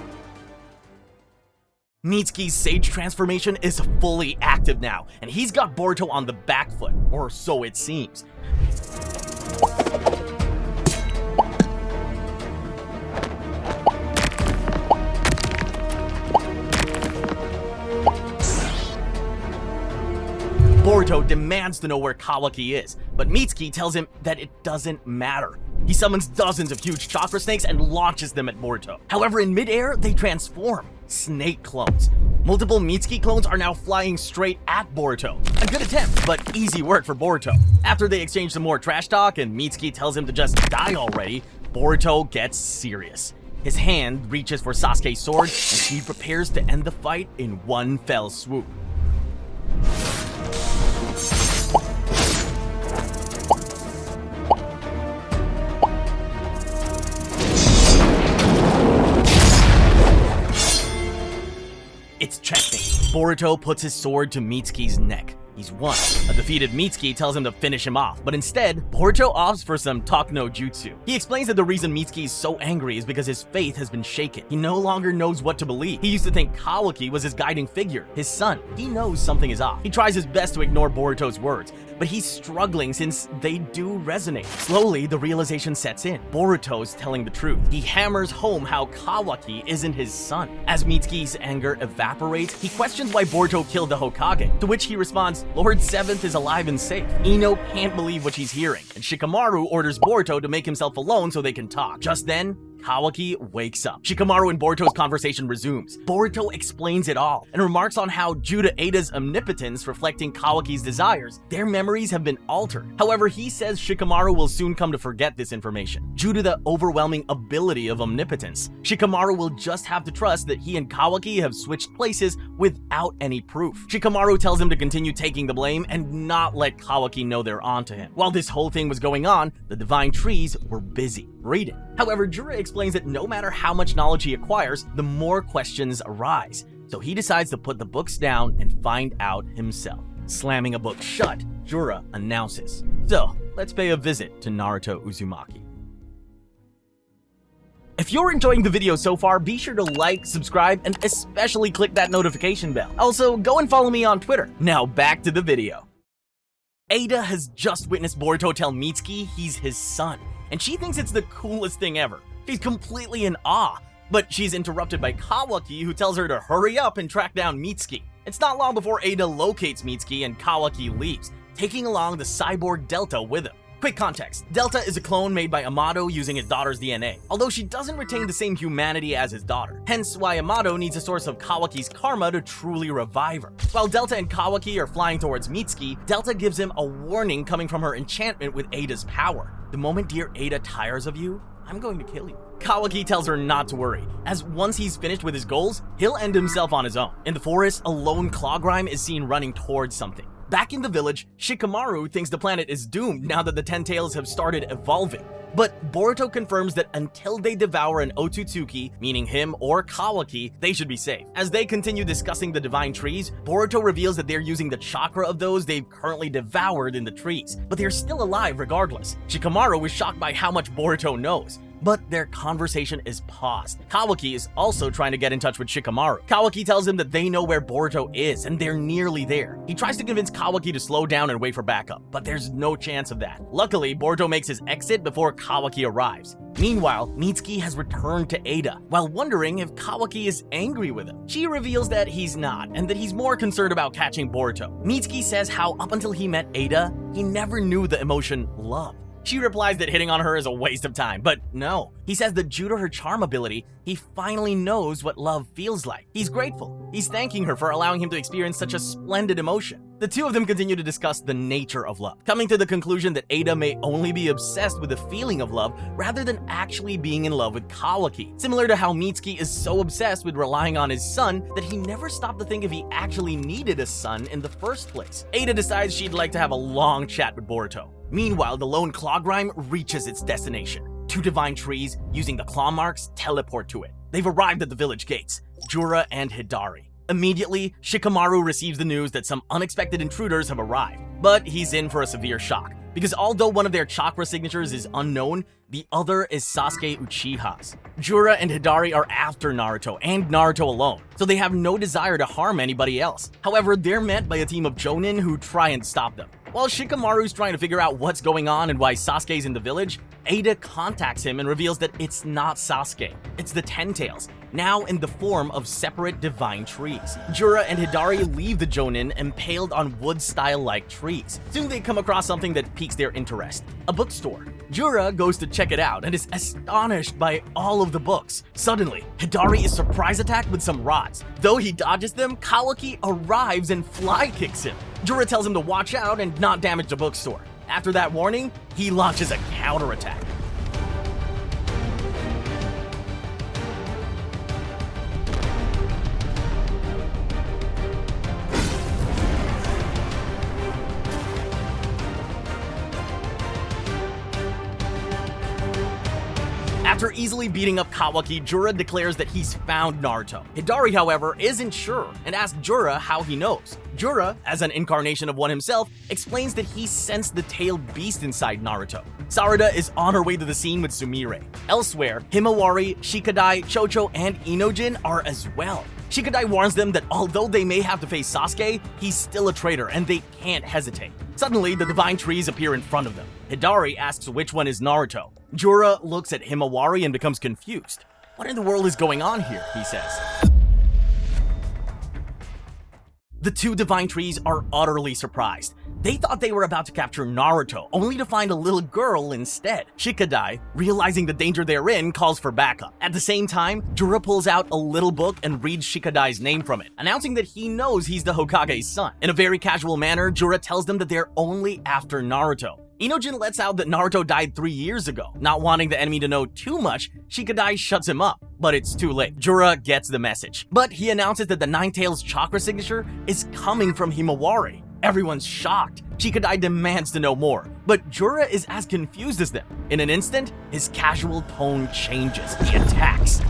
S1: Mitsuki's sage transformation is fully active now, and he's got Boruto on the back foot, or so it seems. Boruto demands to know where Kawaki is, but Mitsuki tells him that it doesn't matter. He summons dozens of huge chakra snakes and launches them at Boruto. However, in midair, they transform. Snake clones. Multiple Mitsuki clones are now flying straight at Boruto. A good attempt, but easy work for Boruto. After they exchange some more trash talk and Mitsuki tells him to just die already, Boruto gets serious. His hand reaches for Sasuke's sword and he prepares to end the fight in one fell swoop. It's checkmate. Boruto puts his sword to Mitsuki's neck. He's won. A defeated Mitsuki tells him to finish him off, but instead, Boruto opts for some talk no jutsu. He explains that the reason Mitsuki is so angry is because his faith has been shaken. He no longer knows what to believe. He used to think Kawaki was his guiding figure, his son. He knows something is off. He tries his best to ignore Boruto's words, but he's struggling since they do resonate. Slowly, the realization sets in. Boruto's telling the truth. He hammers home how Kawaki isn't his son. As Mitsuki's anger evaporates, he questions why Boruto killed the Hokage, to which he responds, "Lord Seventh is alive and safe." Ino can't believe what she's hearing, and Shikamaru orders Boruto to make himself alone so they can talk. Just then, Kawaki wakes up. Shikamaru and Boruto's conversation resumes. Boruto explains it all and remarks on how, due to Ada's omnipotence reflecting Kawaki's desires, their memories have been altered. However, he says Shikamaru will soon come to forget this information. Due to the overwhelming ability of omnipotence, Shikamaru will just have to trust that he and Kawaki have switched places without any proof. Shikamaru tells him to continue taking the blame and not let Kawaki know they're onto him. While this whole thing was going on, the divine trees were busy reading. However, Jura explains that no matter how much knowledge he acquires, the more questions arise. So he decides to put the books down and find out himself. Slamming a book shut, Jura announces, "So, let's pay a visit to Naruto Uzumaki." If you're enjoying the video so far, be sure to like, subscribe, and especially click that notification bell. Also, go and follow me on Twitter. Now back to the video. Ada has just witnessed Boruto tell Mitsuki he's his son, and she thinks it's the coolest thing ever. She's completely in awe, but she's interrupted by Kawaki, who tells her to hurry up and track down Mitsuki. It's not long before Ada locates Mitsuki and Kawaki leaves, taking along the cyborg Delta with him. Quick context, Delta is a clone made by Amato using his daughter's DNA, although she doesn't retain the same humanity as his daughter, hence why Amato needs a source of Kawaki's karma to truly revive her. While Delta and Kawaki are flying towards Mitsuki, Delta gives him a warning coming from her enchantment with Ada's power. "The moment dear Ada tires of you, I'm going to kill you." Kawaki tells her not to worry, as once he's finished with his goals, he'll end himself on his own. In the forest, a lone Clawgrime is seen running towards something. Back in the village, Shikamaru thinks the planet is doomed now that the Ten Tails have started evolving. But Boruto confirms that until they devour an Otsutsuki, meaning him or Kawaki, they should be safe. As they continue discussing the divine trees, Boruto reveals that they're using the chakra of those they've currently devoured in the trees, but they're still alive regardless. Shikamaru is shocked by how much Boruto knows, but their conversation is paused. Kawaki is also trying to get in touch with Shikamaru. Kawaki tells him that they know where Boruto is and they're nearly there. He tries to convince Kawaki to slow down and wait for backup, but there's no chance of that. Luckily, Boruto makes his exit before Kawaki arrives. Meanwhile, Mitsuki has returned to Ada, while wondering if Kawaki is angry with him. She reveals that he's not, and that he's more concerned about catching Boruto. Mitsuki says how up until he met Ada, he never knew the emotion love. She replies that hitting on her is a waste of time, but no. He says that due to her charm ability, he finally knows what love feels like. He's grateful. He's thanking her for allowing him to experience such a splendid emotion. The two of them continue to discuss the nature of love, coming to the conclusion that Ada may only be obsessed with the feeling of love rather than actually being in love with Kawaki. Similar to how Mitsuki is so obsessed with relying on his son that he never stopped to think if he actually needed a son in the first place. Ada decides she'd like to have a long chat with Boruto. Meanwhile, the lone claw grime reaches its destination. Two divine trees, using the claw marks, teleport to it. They've arrived at the village gates, Jura and Hidari. Immediately, Shikamaru receives the news that some unexpected intruders have arrived, but he's in for a severe shock, because although one of their chakra signatures is unknown, the other is Sasuke Uchiha's. Jura and Hidari are after Naruto and Naruto alone, so they have no desire to harm anybody else. However, they're met by a team of Jonin who try and stop them. While Shikamaru's trying to figure out what's going on and why Sasuke's in the village, Ada contacts him and reveals that it's not Sasuke, it's the Ten Tails, now in the form of separate divine trees. Jura and Hidari leave the Jonin impaled on wood-style-like trees. Soon they come across something that piques their interest, a bookstore. Jura goes to check it out and is astonished by all of the books. Suddenly, Hidari is surprise attacked with some rods. Though he dodges them, Kawaki arrives and fly kicks him. Jura tells him to watch out and not damage the bookstore. After that warning, he launches a counterattack. After easily beating up Kawaki, Jura declares that he's found Naruto. Hidari, however, isn't sure and asks Jura how he knows. Jura, as an incarnation of one himself, explains that he sensed the tailed beast inside Naruto. Sarada is on her way to the scene with Sumire. Elsewhere, Himawari, Shikadai, Chocho, and Inojin are as well. Shikadai warns them that although they may have to face Sasuke, he's still a traitor and they can't hesitate. Suddenly, the divine trees appear in front of them. Hidari asks which one is Naruto. Jura looks at Himawari and becomes confused. What in the world is going on here, he says. The two divine trees are utterly surprised. They thought they were about to capture Naruto, only to find a little girl instead. Shikadai, realizing the danger they're in, calls for backup. At the same time, Jura pulls out a little book and reads Shikadai's name from it, announcing that he knows he's the Hokage's son. In a very casual manner, Jura tells them that they're only after Naruto. Inojin lets out that Naruto died 3 years ago. Not wanting the enemy to know too much, Shikadai shuts him up, but it's too late. Jura gets the message, but he announces that the Nine Tails chakra signature is coming from Himawari. Everyone's shocked. Shikadai demands to know more, but Jura is as confused as them. In an instant, his casual tone changes. He attacks.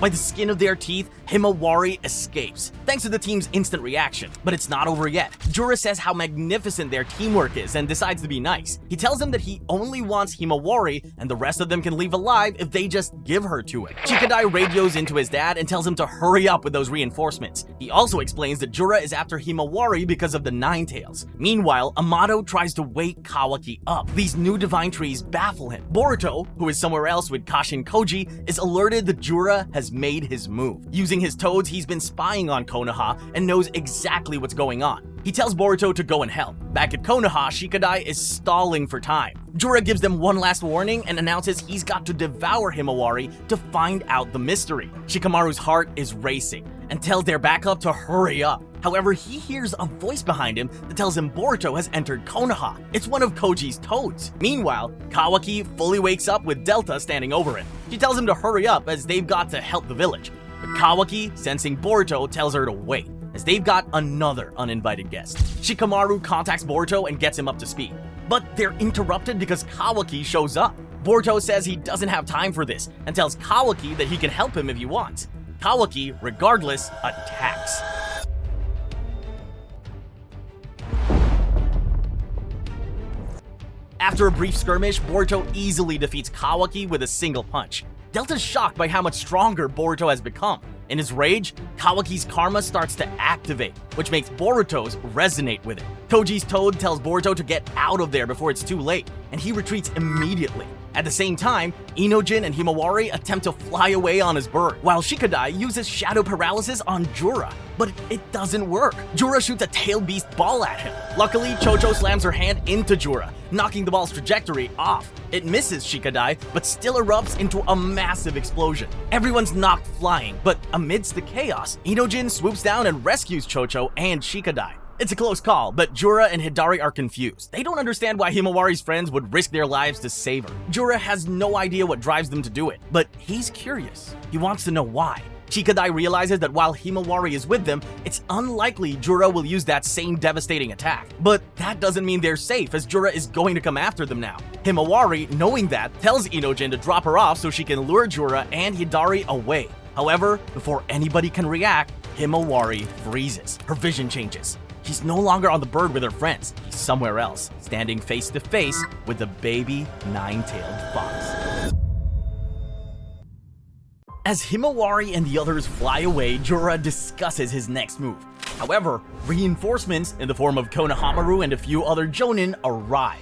S1: By the skin of their teeth, Himawari escapes, thanks to the team's instant reaction. But it's not over yet. Jura says how magnificent their teamwork is and decides to be nice. He tells them that he only wants Himawari and the rest of them can leave alive if they just give her to him. Shikadai radios into his dad and tells him to hurry up with those reinforcements. He also explains that Jura is after Himawari because of the Nine Tails. Meanwhile, Amato tries to wake Kawaki up. These new divine trees baffle him. Boruto, who is somewhere else with Kashin Koji, is alerted that Jura has made his move. Using his toads, he's been spying on Konoha and knows exactly what's going on. He tells Boruto to go and help. Back at Konoha, Shikadai is stalling for time. Jura gives them one last warning and announces he's got to devour Himawari to find out the mystery. Shikamaru's heart is racing. and tells their backup to hurry up. However, he hears a voice behind him that tells him Boruto has entered Konoha. It's one of Koji's toads. Meanwhile, Kawaki fully wakes up with Delta standing over him. She tells him to hurry up as they've got to help the village. But Kawaki, sensing Boruto, tells her to wait, as they've got another uninvited guest. Shikamaru contacts Boruto and gets him up to speed. But they're interrupted because Kawaki shows up. Boruto says he doesn't have time for this and tells Kawaki that he can help him if he wants. Kawaki, regardless, attacks. After a brief skirmish, Boruto easily defeats Kawaki with a single punch. Delta's shocked by how much stronger Boruto has become. In his rage, Kawaki's karma starts to activate, which makes Boruto's resonate with it. Koji's toad tells Boruto to get out of there before it's too late, and he retreats immediately. At the same time, Inojin and Himawari attempt to fly away on his bird, while Shikadai uses shadow paralysis on Jura. But it doesn't work. Jura shoots a tail beast ball at him. Luckily, Chocho slams her hand into Jura, knocking the ball's trajectory off. It misses Shikadai, but still erupts into a massive explosion. Everyone's knocked flying, but amidst the chaos, Inojin swoops down and rescues Chocho and Shikadai. It's a close call, but Jura and Hidari are confused. They don't understand why Himawari's friends would risk their lives to save her. Jura has no idea what drives them to do it, but he's curious. He wants to know why. Shikadai realizes that while Himawari is with them, it's unlikely Jura will use that same devastating attack. But that doesn't mean they're safe, as Jura is going to come after them now. Himawari, knowing that, tells Inojin to drop her off so she can lure Jura and Hidari away. However, before anybody can react, Himawari freezes. Her vision changes. She's no longer on the bird with her friends. She's somewhere else, standing face to face with the baby nine-tailed fox. As Himawari and the others fly away, Jura discusses his next move. However, reinforcements in the form of Konohamaru and a few other jonin arrive.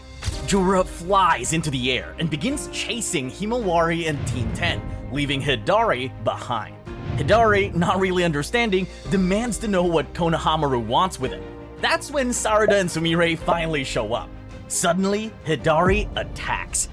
S1: Jura flies into the air and begins chasing Himawari and Team 10, leaving Hidari behind. Hidari, not really understanding, demands to know what Konohamaru wants with him. That's when Sarada and Sumire finally show up. Suddenly, Hidari attacks.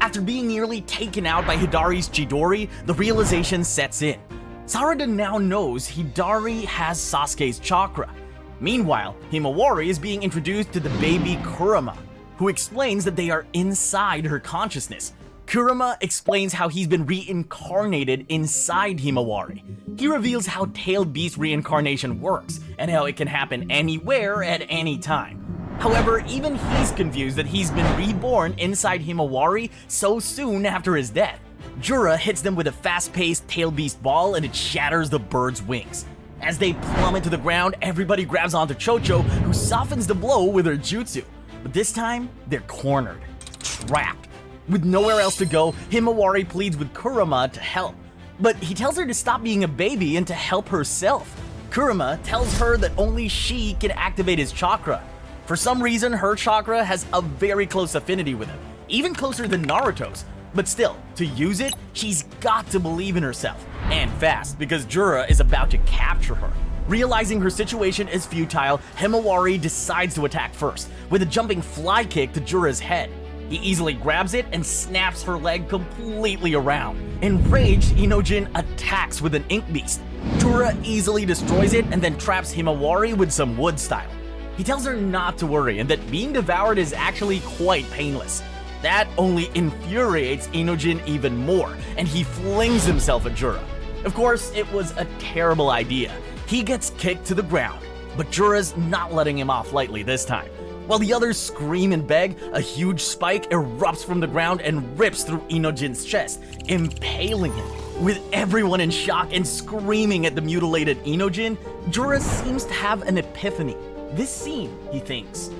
S1: After being nearly taken out by Hidari's Chidori, the realization sets in. Sarada now knows Hidari has Sasuke's chakra. Meanwhile, Himawari is being introduced to the baby Kurama, who explains that they are inside her consciousness. Kurama explains how he's been reincarnated inside Himawari. He reveals how tailed beast reincarnation works, and how it can happen anywhere at any time. However, even he's confused that he's been reborn inside Himawari so soon after his death. Jura hits them with a fast-paced tail beast ball and it shatters the bird's wings. As they plummet to the ground, everybody grabs onto Chocho, who softens the blow with her jutsu. But this time, they're cornered, trapped. With nowhere else to go, Himawari pleads with Kurama to help. But he tells her to stop being a baby and to help herself. Kurama tells her that only she can activate his chakra. For some reason, her chakra has a very close affinity with him, even closer than Naruto's. But still, to use it, she's got to believe in herself, and fast, because Jura is about to capture her. Realizing her situation is futile, Himawari decides to attack first, with a jumping fly kick to Jura's head. He easily grabs it and snaps her leg completely around. Enraged, Inojin attacks with an ink beast. Jura easily destroys it and then traps Himawari with some wood style. He tells her not to worry and that being devoured is actually quite painless. That only infuriates Inojin even more, and he flings himself at Jura. Of course, it was a terrible idea. He gets kicked to the ground, but Jura's not letting him off lightly this time. While the others scream and beg, a huge spike erupts from the ground and rips through Inojin's chest, impaling him. With everyone in shock and screaming at the mutilated Inojin, Jura seems to have an epiphany. This scene, he thinks,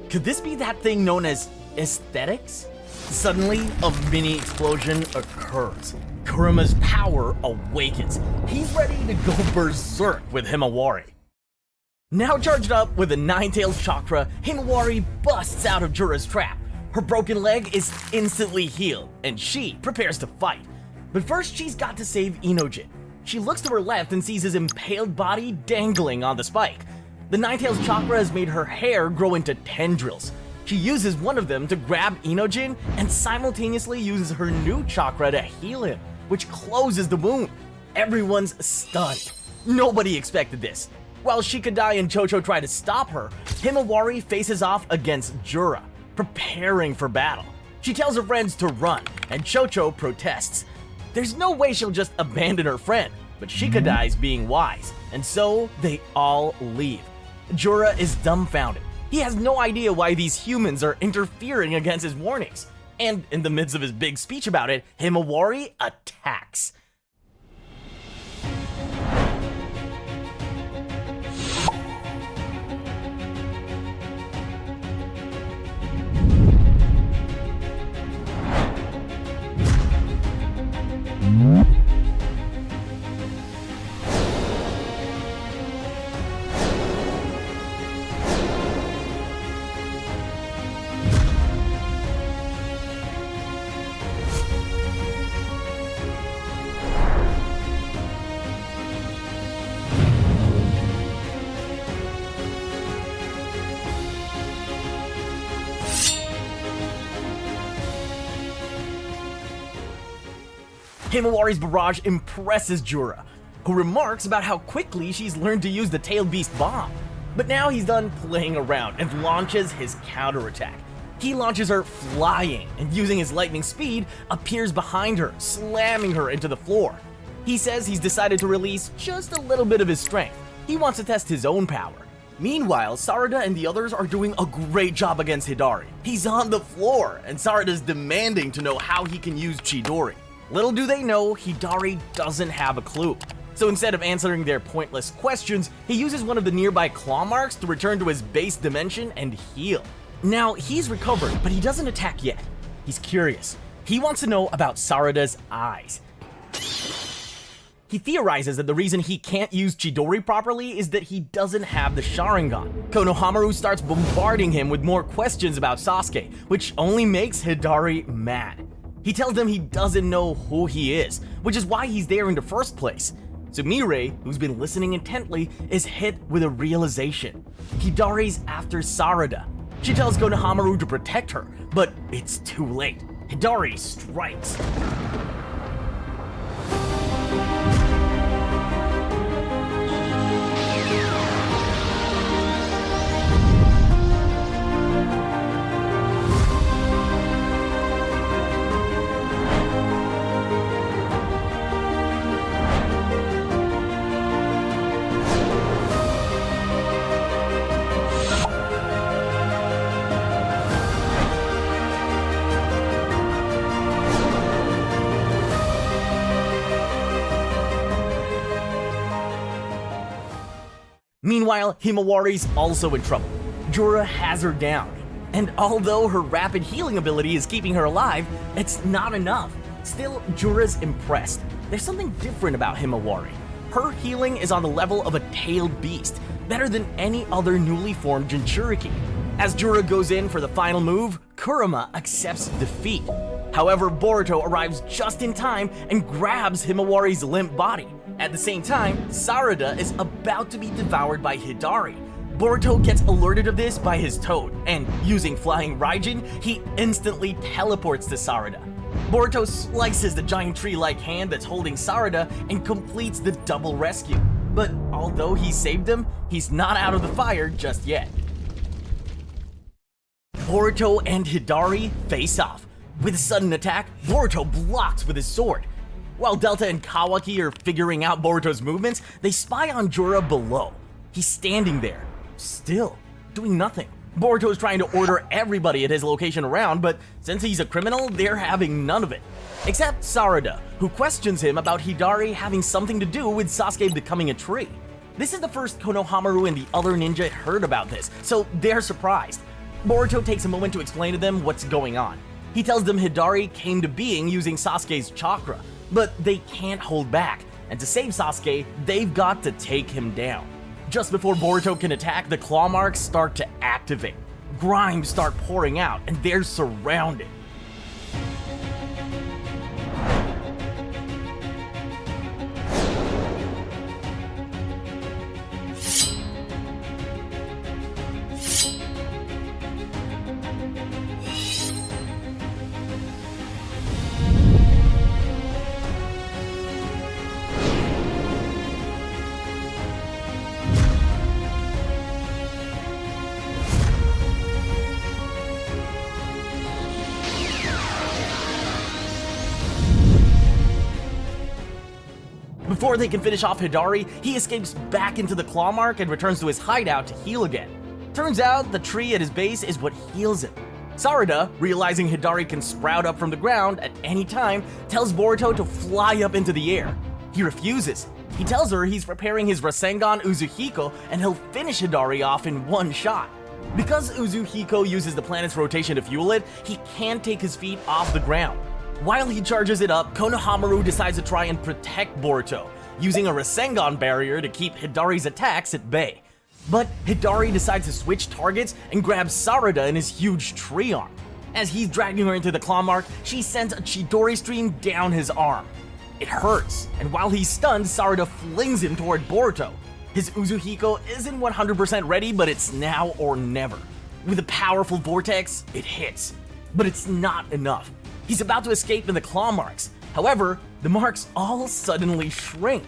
S1: could this be that thing known as aesthetics? Suddenly, a mini explosion occurs. Kurama's power awakens. He's ready to go berserk with Himawari. Now charged up with a Nine-Tails chakra, Himawari busts out of Jura's trap. Her broken leg is instantly healed, and she prepares to fight. But first, she's got to save Inojin. She looks to her left and sees his impaled body dangling on the spike. The Nine-Tails chakra has made her hair grow into tendrils. She uses one of them to grab Inojin and simultaneously uses her new chakra to heal him, which closes the wound. Everyone's stunned. Nobody expected this. While Shikadai and Chocho try to stop her, Himawari faces off against Jura, preparing for battle. She tells her friends to run, and Chocho protests. There's no way she'll just abandon her friend, but Shikadai's being wise, and so they all leave. Jura is dumbfounded. He has no idea why these humans are interfering against his warnings. And in the midst of his big speech about it, Himawari attacks. Himawari's barrage impresses Jura, who remarks about how quickly she's learned to use the tailed beast bomb. But now he's done playing around and launches his counterattack. He launches her flying and using his lightning speed appears behind her, slamming her into the floor. He says he's decided to release just a little bit of his strength. He wants to test his own power. Meanwhile, Sarada and the others are doing a great job against Hidari. He's on the floor, and Sarada's demanding to know how he can use Chidori. Little do they know, Hidari doesn't have a clue. So instead of answering their pointless questions, he uses one of the nearby claw marks to return to his base dimension and heal. Now, he's recovered, but he doesn't attack yet. He's curious. He wants to know about Sarada's eyes. He theorizes that the reason he can't use Chidori properly is that he doesn't have the Sharingan. Konohamaru starts bombarding him with more questions about Sasuke, which only makes Hidari mad. He tells them he doesn't know who he is, which is why he's there in the first place. Sumire, who's been listening intently, is hit with a realization. Hidari's after Sarada. She tells Konohamaru to protect her, but it's too late. Hidari strikes. Meanwhile, Himawari's also in trouble. Jura has her down. And although her rapid healing ability is keeping her alive, it's not enough. Still, Jura's impressed. There's something different about Himawari. Her healing is on the level of a tailed beast, better than any other newly formed Jinchuriki. As Jura goes in for the final move, Kurama accepts defeat. However, Boruto arrives just in time and grabs Himawari's limp body. At the same time, Sarada is about to be devoured by Hidari. Boruto gets alerted of this by his toad, and using Flying Raijin, he instantly teleports to Sarada. Boruto slices the giant tree-like hand that's holding Sarada and completes the double rescue. But although he saved him, he's not out of the fire just yet. Boruto and Hidari face off. With a sudden attack, Boruto blocks with his sword. While Delta and Kawaki are figuring out Boruto's movements, they spy on Jura below. He's standing there, still, doing nothing. Boruto is trying to order everybody at his location around, but since he's a criminal, they're having none of it. Except Sarada, who questions him about Hidari having something to do with Sasuke becoming a tree. This is the first Konohamaru and the other ninja heard about this, so they're surprised. Boruto takes a moment to explain to them what's going on. He tells them Hidari came to being using Sasuke's chakra, but they can't hold back, and to save Sasuke, they've got to take him down. Just before Boruto can attack, the claw marks start to activate. Grimes start pouring out, and they're surrounded. Before they can finish off Hidari, he escapes back into the claw mark and returns to his hideout to heal again. Turns out the tree at his base is what heals him. Sarada, realizing Hidari can sprout up from the ground at any time, tells Boruto to fly up into the air. He refuses. He tells her he's preparing his Rasengan Uzuhiko and he'll finish Hidari off in one shot. Because Uzuhiko uses the planet's rotation to fuel it, he can't take his feet off the ground. While he charges it up, Konohamaru decides to try and protect Boruto, using a Rasengan barrier to keep Hidari's attacks at bay. But Hidari decides to switch targets and grabs Sarada in his huge tree arm. As he's dragging her into the claw mark, she sends a Chidori stream down his arm. It hurts, and while he's stunned, Sarada flings him toward Boruto. His Uzuhiko isn't 100% ready, but it's now or never. With a powerful vortex, it hits. But it's not enough. He's about to escape in the claw marks. However, the marks all suddenly shrink.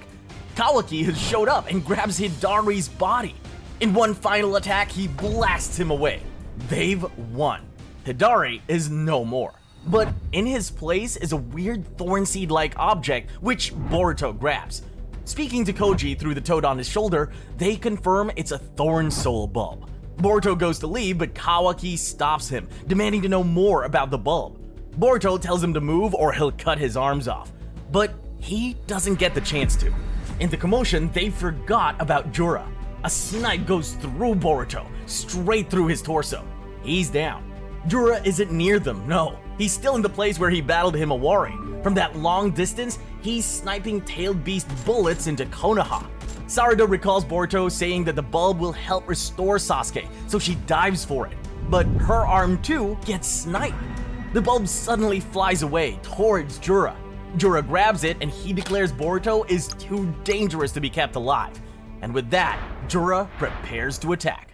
S1: Kawaki has showed up and grabs Hidari's body. In one final attack, he blasts him away. They've won. Hidari is no more. But in his place is a weird thorn seed-like object, which Boruto grabs. Speaking to Koji through the toad on his shoulder, they confirm it's a thorn soul bulb. Boruto goes to leave, but Kawaki stops him, demanding to know more about the bulb. Boruto tells him to move or he'll cut his arms off, but he doesn't get the chance to. In the commotion, they forgot about Jura. A snipe goes through Boruto, straight through his torso. He's down. Jura isn't near them, no. He's still in the place where he battled Himawari. From that long distance, he's sniping tailed beast bullets into Konoha. Sarada recalls Boruto saying that the bulb will help restore Sasuke, so she dives for it. But her arm too gets sniped. The bulb suddenly flies away towards Jura. Jura grabs it and he declares Boruto is too dangerous to be kept alive. And with that, Jura prepares to attack.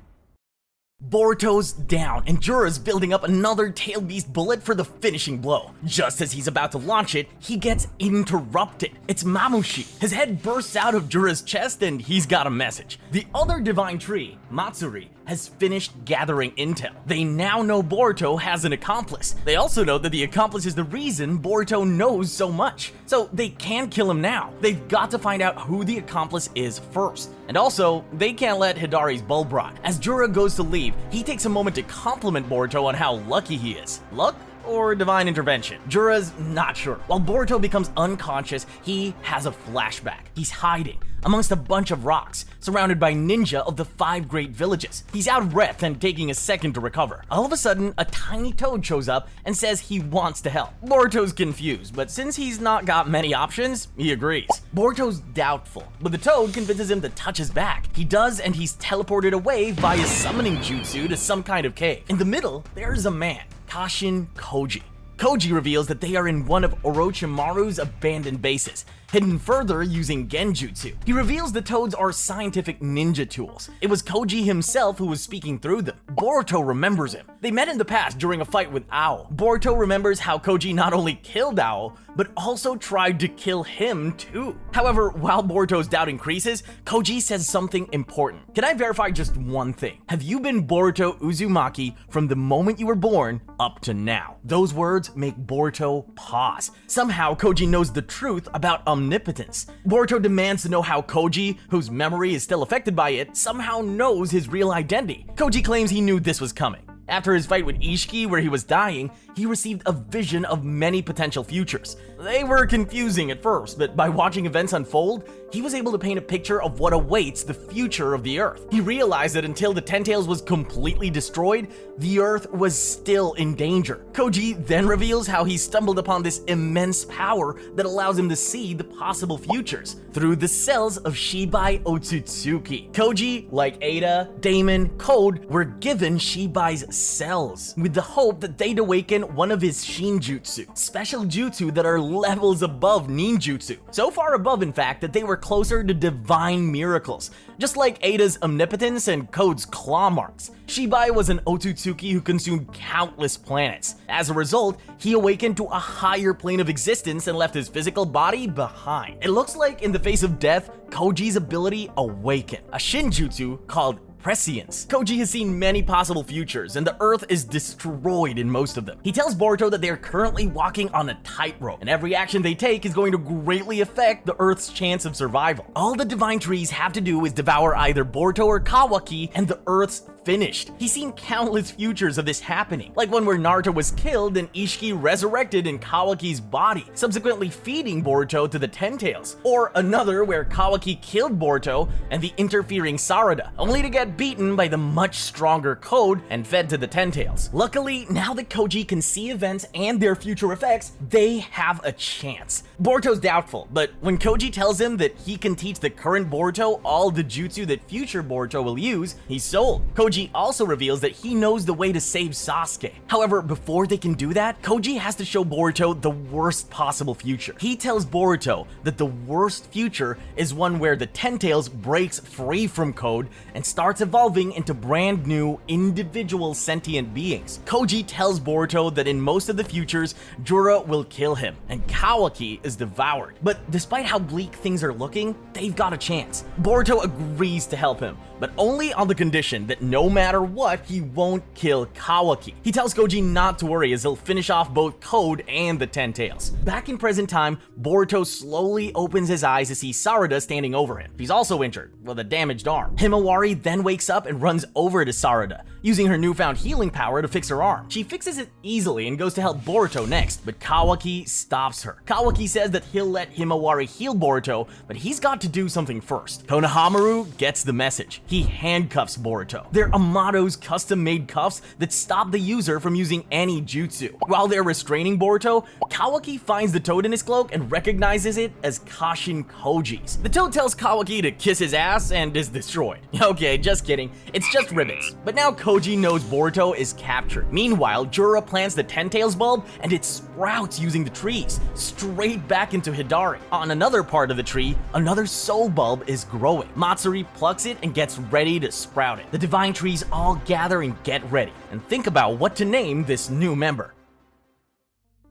S1: Boruto's down and Jura's building up another tail beast bullet for the finishing blow. Just as he's about to launch it, he gets interrupted. It's Mamushi. His head bursts out of Jura's chest and he's got a message. The other divine tree, Matsuri, has finished gathering intel. They now know Boruto has an accomplice. They also know that the accomplice is the reason Boruto knows so much. So they can't kill him now. They've got to find out who the accomplice is first. And also, they can't let Hidari's bulb rot. As Jura goes to leave, he takes a moment to compliment Boruto on how lucky he is. Luck? Or divine intervention? Jura's not sure. While Boruto becomes unconscious, he has a flashback. He's hiding amongst a bunch of rocks, surrounded by ninja of the 5 great villages. He's out of breath and taking a second to recover. All of a sudden, a tiny toad shows up and says he wants to help. Boruto's confused, but since he's not got many options, he agrees. Boruto's doubtful, but the toad convinces him to touch his back. He does, and he's teleported away via summoning jutsu to some kind of cave. In the middle, there's a man, Kashin Koji. Koji reveals that they are in one of Orochimaru's abandoned bases, hidden further using genjutsu. He reveals the toads are scientific ninja tools. It was Koji himself who was speaking through them. Boruto remembers him. They met in the past during a fight with Ao. Boruto remembers how Koji not only killed Ao, but also tried to kill him too. However, while Boruto's doubt increases, Koji says something important. Can I verify just one thing? Have you been Boruto Uzumaki from the moment you were born up to now? Those words make Boruto pause. Somehow, Koji knows the truth about omnipotence. Boruto demands to know how Koji, whose memory is still affected by it, somehow knows his real identity. Koji claims he knew this was coming. After his fight with Ishiki where he was dying, he received a vision of many potential futures. They were confusing at first, but by watching events unfold, he was able to paint a picture of what awaits the future of the Earth. He realized that until the Ten Tails was completely destroyed, the Earth was still in danger. Koji then reveals how he stumbled upon this immense power that allows him to see the possible futures through the cells of Shibai Otsutsuki. Koji, like Ada, Damon, Code, were given Shibai's cells with the hope that they'd awaken one of his Shinjutsu, special jutsu that are levels above ninjutsu. So far above, in fact, that they were closer to divine miracles, just like Ada's omnipotence and Code's claw marks. Shibai was an Otsutsuki who consumed countless planets. As a result, he awakened to a higher plane of existence and left his physical body behind. It looks like in the face of death, Koji's ability awakened, a Shinjutsu called prescience. Koji has seen many possible futures, and the Earth is destroyed in most of them. He tells Boruto that they are currently walking on a tightrope, and every action they take is going to greatly affect the Earth's chance of survival. All the divine trees have to do is devour either Boruto or Kawaki, and the Earth's finished. He's seen countless futures of this happening, like one where Naruto was killed and Ishiki resurrected in Kawaki's body, subsequently feeding Boruto to the Ten Tails, or another where Kawaki killed Boruto and the interfering Sarada, only to get beaten by the much stronger Code and fed to the Ten Tails. Luckily, now that Koji can see events and their future effects, they have a chance. Boruto's doubtful, but when Koji tells him that he can teach the current Boruto all the jutsu that future Boruto will use, he's sold. Koji also reveals that he knows the way to save Sasuke. However, before they can do that, Koji has to show Boruto the worst possible future. He tells Boruto that the worst future is one where the Ten Tails breaks free from Code and starts evolving into brand new individual sentient beings. Koji tells Boruto that in most of the futures, Jura will kill him and Kawaki is devoured. But despite how bleak things are looking, they've got a chance. Boruto agrees to help him, but only on the condition that no matter what, he won't kill Kawaki. He tells Koji not to worry as he'll finish off both Code and the Ten Tails. Back in present time, Boruto slowly opens his eyes to see Sarada standing over him. He's also injured, with a damaged arm. Himawari then wakes up and runs over to Sarada, using her newfound healing power to fix her arm. She fixes it easily and goes to help Boruto next, but Kawaki stops her. Kawaki says that he'll let Himawari heal Boruto, but he's got to do something first. Konohamaru gets the message. He handcuffs Boruto. They're Amato's custom-made cuffs that stop the user from using any jutsu. While they're restraining Boruto, Kawaki finds the toad in his cloak and recognizes it as Kashin Koji's. The toad tells Kawaki to kiss his ass and is destroyed. Okay, just kidding. It's just ribbons. But now Koji knows Boruto is captured. Meanwhile, Jura plants the Ten Tails bulb and it sprouts using the trees, straight back into Hidari. On another part of the tree, another soul bulb is growing. Matsuri plucks it and gets ready to sprout it. The divine trees all gather and get ready, and think about what to name this new member.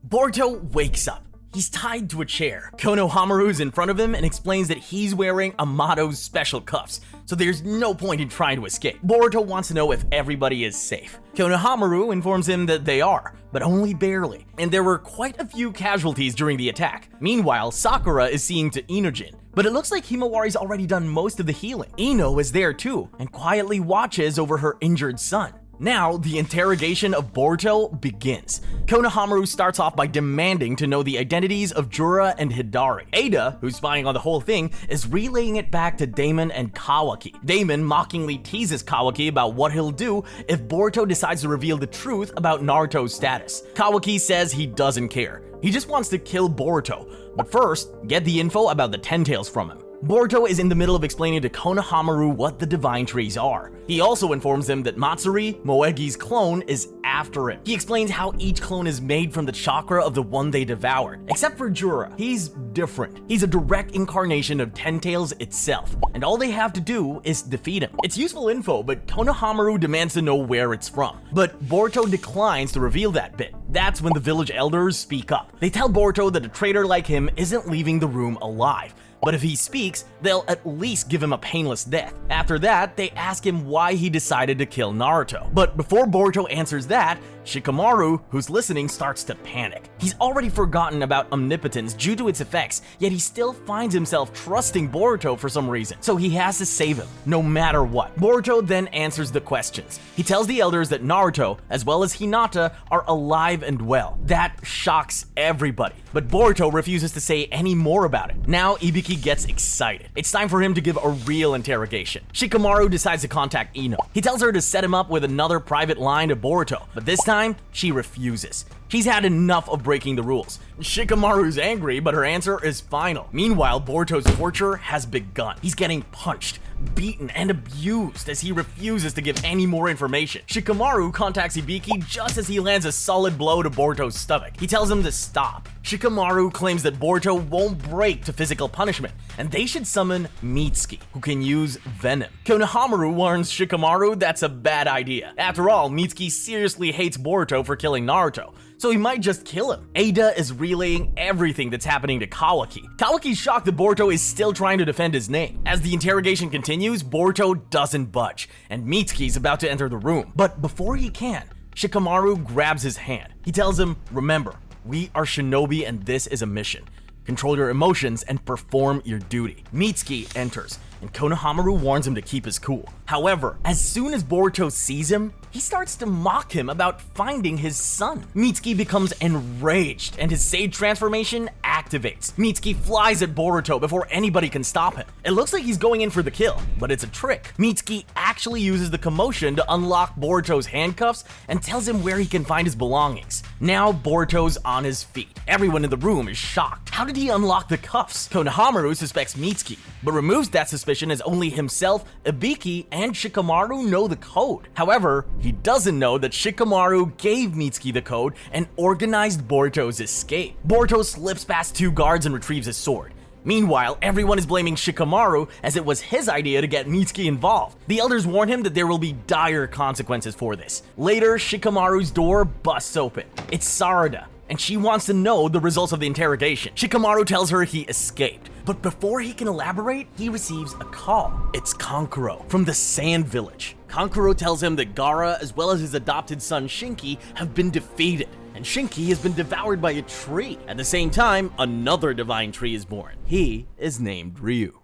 S1: Boruto wakes up. He's tied to a chair. Konohamaru's in front of him and explains that he's wearing Amato's special cuffs, so there's no point in trying to escape. Boruto wants to know if everybody is safe. Konohamaru informs him that they are, but only barely, and there were quite a few casualties during the attack. Meanwhile, Sakura is seeing to Inojin, but it looks like Himawari's already done most of the healing. Ino is there too, and quietly watches over her injured son. Now, the interrogation of Boruto begins. Konohamaru starts off by demanding to know the identities of Jura and Hidari. Ada, who's spying on the whole thing, is relaying it back to Damon and Kawaki. Damon mockingly teases Kawaki about what he'll do if Boruto decides to reveal the truth about Naruto's status. Kawaki says he doesn't care. He just wants to kill Boruto, but first, get the info about the Ten Tails from him. Boruto is in the middle of explaining to Konohamaru what the divine trees are. He also informs them that Matsuri, Moegi's clone, is after him. He explains how each clone is made from the chakra of the one they devoured. Except for Jura, he's different. He's a direct incarnation of Ten Tails itself, and all they have to do is defeat him. It's useful info, but Konohamaru demands to know where it's from. But Boruto declines to reveal that bit. That's when the village elders speak up. They tell Boruto that a traitor like him isn't leaving the room alive. But if he speaks, they'll at least give him a painless death. After that, they ask him why he decided to kill Naruto. But before Boruto answers that, Shikamaru, who's listening, starts to panic. He's already forgotten about omnipotence due to its effects, yet he still finds himself trusting Boruto for some reason, so he has to save him, no matter what. Boruto then answers the questions. He tells the elders that Naruto, as well as Hinata, are alive and well. That shocks everybody, but Boruto refuses to say any more about it. Now Ibiki gets excited. It's time for him to give a real interrogation. Shikamaru decides to contact Ino. He tells her to set him up with another private line to Boruto, but this time, she refuses. She's had enough of breaking the rules. Shikamaru's angry, but her answer is final. Meanwhile, Boruto's torture has begun. He's getting punched, beaten, and abused as he refuses to give any more information. Shikamaru contacts Ibiki just as he lands a solid blow to Boruto's stomach. He tells him to stop. Shikamaru claims that Boruto won't break to physical punishment, and they should summon Mitsuki, who can use venom. Konohamaru warns Shikamaru that's a bad idea. After all, Mitsuki seriously hates Boruto for killing Naruto, so he might just kill him. Ada is relaying everything that's happening to Kawaki. Kawaki's shocked that Boruto is still trying to defend his name. As the interrogation continues, Boruto doesn't budge, and Mitsuki's about to enter the room. But before he can, Shikamaru grabs his hand. He tells him, "Remember, we are shinobi and this is a mission. Control your emotions and perform your duty." Mitsuki enters, and Konohamaru warns him to keep his cool. However, as soon as Boruto sees him, he starts to mock him about finding his son. Mitsuki becomes enraged, and his Sage transformation activates. Mitsuki flies at Boruto before anybody can stop him. It looks like he's going in for the kill, but it's a trick. Mitsuki actually uses the commotion to unlock Boruto's handcuffs and tells him where he can find his belongings. Now Boruto's on his feet. Everyone in the room is shocked. How did he unlock the cuffs? Konohamaru suspects Mitsuki, but removes that suspicion as only himself, Ibiki, and Shikamaru know the code. However, he doesn't know that Shikamaru gave Mitsuki the code and organized Boruto's escape. Boruto slips past two guards and retrieves his sword. Meanwhile, everyone is blaming Shikamaru as it was his idea to get Mitsuki involved. The elders warn him that there will be dire consequences for this. Later, Shikamaru's door busts open. It's Sarada, and she wants to know the results of the interrogation. Shikamaru tells her he escaped, but before he can elaborate, he receives a call. It's Kankuro from the Sand Village. Kankuro tells him that Gaara, as well as his adopted son Shinki, have been defeated, and Shinki has been devoured by a tree. At the same time, another divine tree is born. He is named Ryu.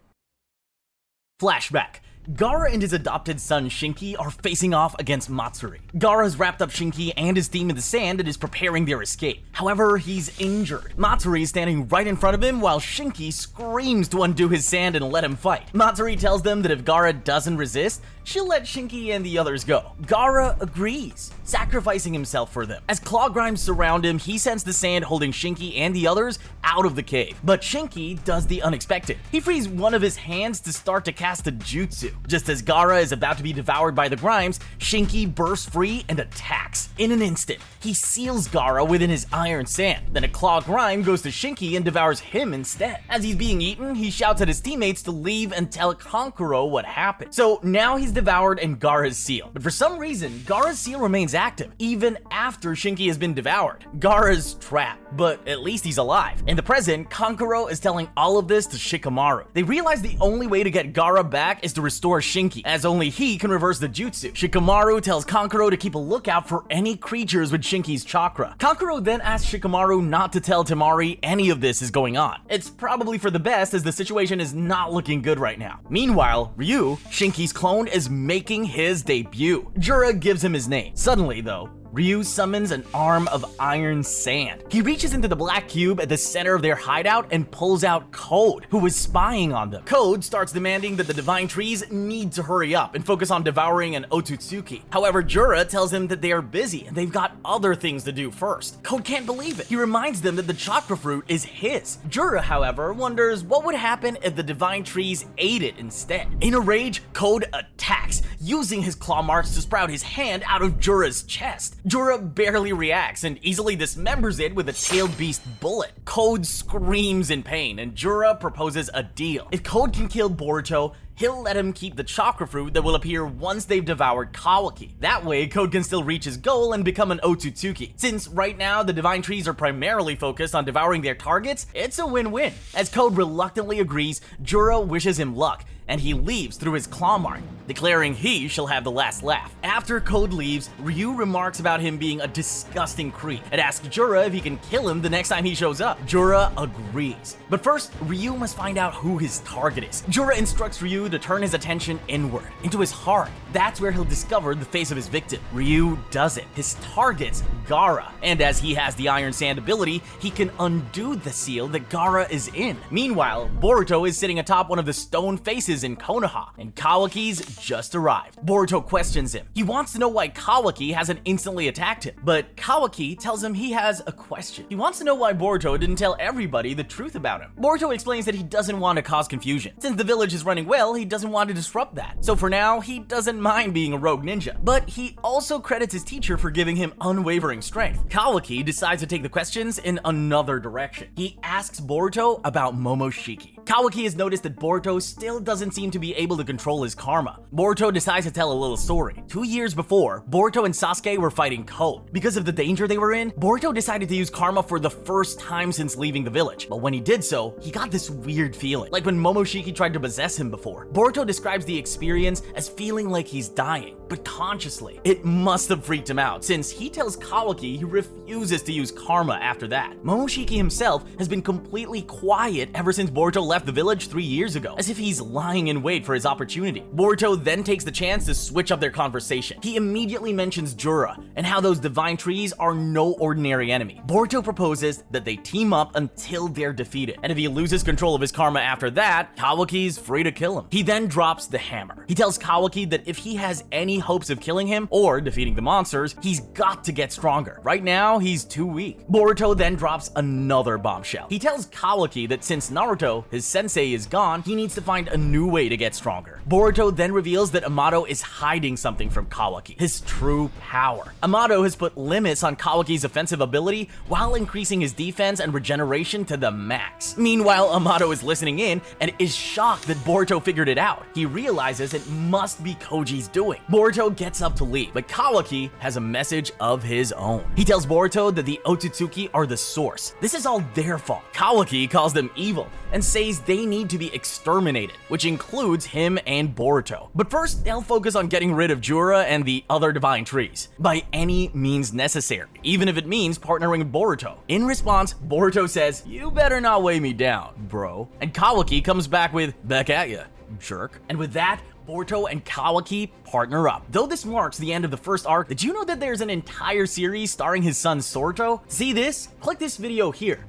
S1: Flashback. Gaara and his adopted son Shinki are facing off against Matsuri. Gaara has wrapped up Shinki and his team in the sand and is preparing their escape. However, he's injured. Matsuri is standing right in front of him while Shinki screams to undo his sand and let him fight. Matsuri tells them that if Gaara doesn't resist, she'll let Shinki and the others go. Gaara agrees, sacrificing himself for them. As claw grimes surround him, he sends the sand holding Shinki and the others out of the cave. But Shinki does the unexpected. He frees one of his hands to start to cast a jutsu. Just as Gaara is about to be devoured by the grimes, Shinki bursts free and attacks. In an instant, he seals Gaara within his iron sand. Then a claw grime goes to Shinki and devours him instead. As he's being eaten, he shouts at his teammates to leave and tell Kankuro what happened. So now he's devoured and Gaara's seal. But for some reason, Gaara's seal remains active, even after Shinki has been devoured. Gaara's trapped, but at least he's alive. In the present, Kankuro is telling all of this to Shikamaru. They realize the only way to get Gaara back is to restore Shinki, as only he can reverse the jutsu. Shikamaru tells Kankuro to keep a lookout for any creatures with Shinki's chakra. Kankuro then asks Shikamaru not to tell Temari any of this is going on. It's probably for the best as the situation is not looking good right now. Meanwhile, Ryu, Shinki's clone, is making his debut. Jura gives him his name. Suddenly though, Ryu summons an arm of iron sand. He reaches into the black cube at the center of their hideout and pulls out Code, who is spying on them. Code starts demanding that the divine trees need to hurry up and focus on devouring an Otsutsuki. However, Jura tells him that they are busy and they've got other things to do first. Code can't believe it. He reminds them that the chakra fruit is his. Jura, however, wonders what would happen if the divine trees ate it instead. In a rage, Code attacks, using his claw marks to sprout his hand out of Jura's chest. Jura barely reacts and easily dismembers it with a tailed beast bullet. Code screams in pain and Jura proposes a deal. If Code can kill Boruto, he'll let him keep the chakra fruit that will appear once they've devoured Kawaki. That way, Code can still reach his goal and become an Otsutsuki. Since right now the divine trees are primarily focused on devouring their targets, it's a win-win. As Code reluctantly agrees, Jura wishes him luck, and he leaves through his claw mark, declaring he shall have the last laugh. After Code leaves, Ryu remarks about him being a disgusting creep and asks Jura if he can kill him the next time he shows up. Jura agrees. But first, Ryu must find out who his target is. Jura instructs Ryu to turn his attention inward, into his heart. That's where he'll discover the face of his victim. Ryu does it. His target's Gaara, and as he has the Iron Sand ability, he can undo the seal that Gaara is in. Meanwhile, Boruto is sitting atop one of the stone faces in Konoha, and Kawaki's just arrived. Boruto questions him. He wants to know why Kawaki hasn't instantly attacked him, but Kawaki tells him he has a question. He wants to know why Boruto didn't tell everybody the truth about him. Boruto explains that he doesn't want to cause confusion. Since the village is running well, he doesn't want to disrupt that. So for now, he doesn't mind being a rogue ninja, but he also credits his teacher for giving him unwavering strength. Kawaki decides to take the questions in another direction. He asks Boruto about Momoshiki. Kawaki has noticed that Boruto still doesn't seem to be able to control his karma. Boruto decides to tell a little story. 2 years before, Boruto and Sasuke were fighting Code. Because of the danger they were in, Boruto decided to use karma for the first time since leaving the village. But when he did so, he got this weird feeling, like when Momoshiki tried to possess him before. Boruto describes the experience as feeling like he's dying, but consciously. It must have freaked him out, since he tells Kawaki he refuses to use karma after that. Momoshiki himself has been completely quiet ever since Boruto left the village 3 years ago, as if he's lying in wait for his opportunity. Boruto then takes the chance to switch up their conversation. He immediately mentions Jura, and how those divine trees are no ordinary enemy. Boruto proposes that they team up until they're defeated, and if he loses control of his karma after that, Kawaki's free to kill him. He then drops the hammer. He tells Kawaki that if he has any hopes of killing him, or defeating the monsters, he's got to get stronger. Right now, he's too weak. Boruto then drops another bombshell. He tells Kawaki that since Naruto, his sensei, is gone, he needs to find a new way to get stronger. Boruto then reveals that Amato is hiding something from Kawaki, his true power. Amato has put limits on Kawaki's offensive ability while increasing his defense and regeneration to the max. Meanwhile, Amato is listening in and is shocked that Boruto figured it out. He realizes it must be Koji's doing. Boruto gets up to leave, but Kawaki has a message of his own. He tells Boruto that the Otsutsuki are the source. This is all their fault. Kawaki calls them evil and says they need to be exterminated, which includes him and Boruto. But first, they'll focus on getting rid of Jura and the other divine trees, by any means necessary, even if it means partnering with Boruto. In response, Boruto says, "You better not weigh me down, bro." And Kawaki comes back with, "Back at ya, jerk." And with that, Boruto and Kawaki partner up. Though this marks the end of the first arc, did you know that there's an entire series starring his son Sorto? See this? Click this video here.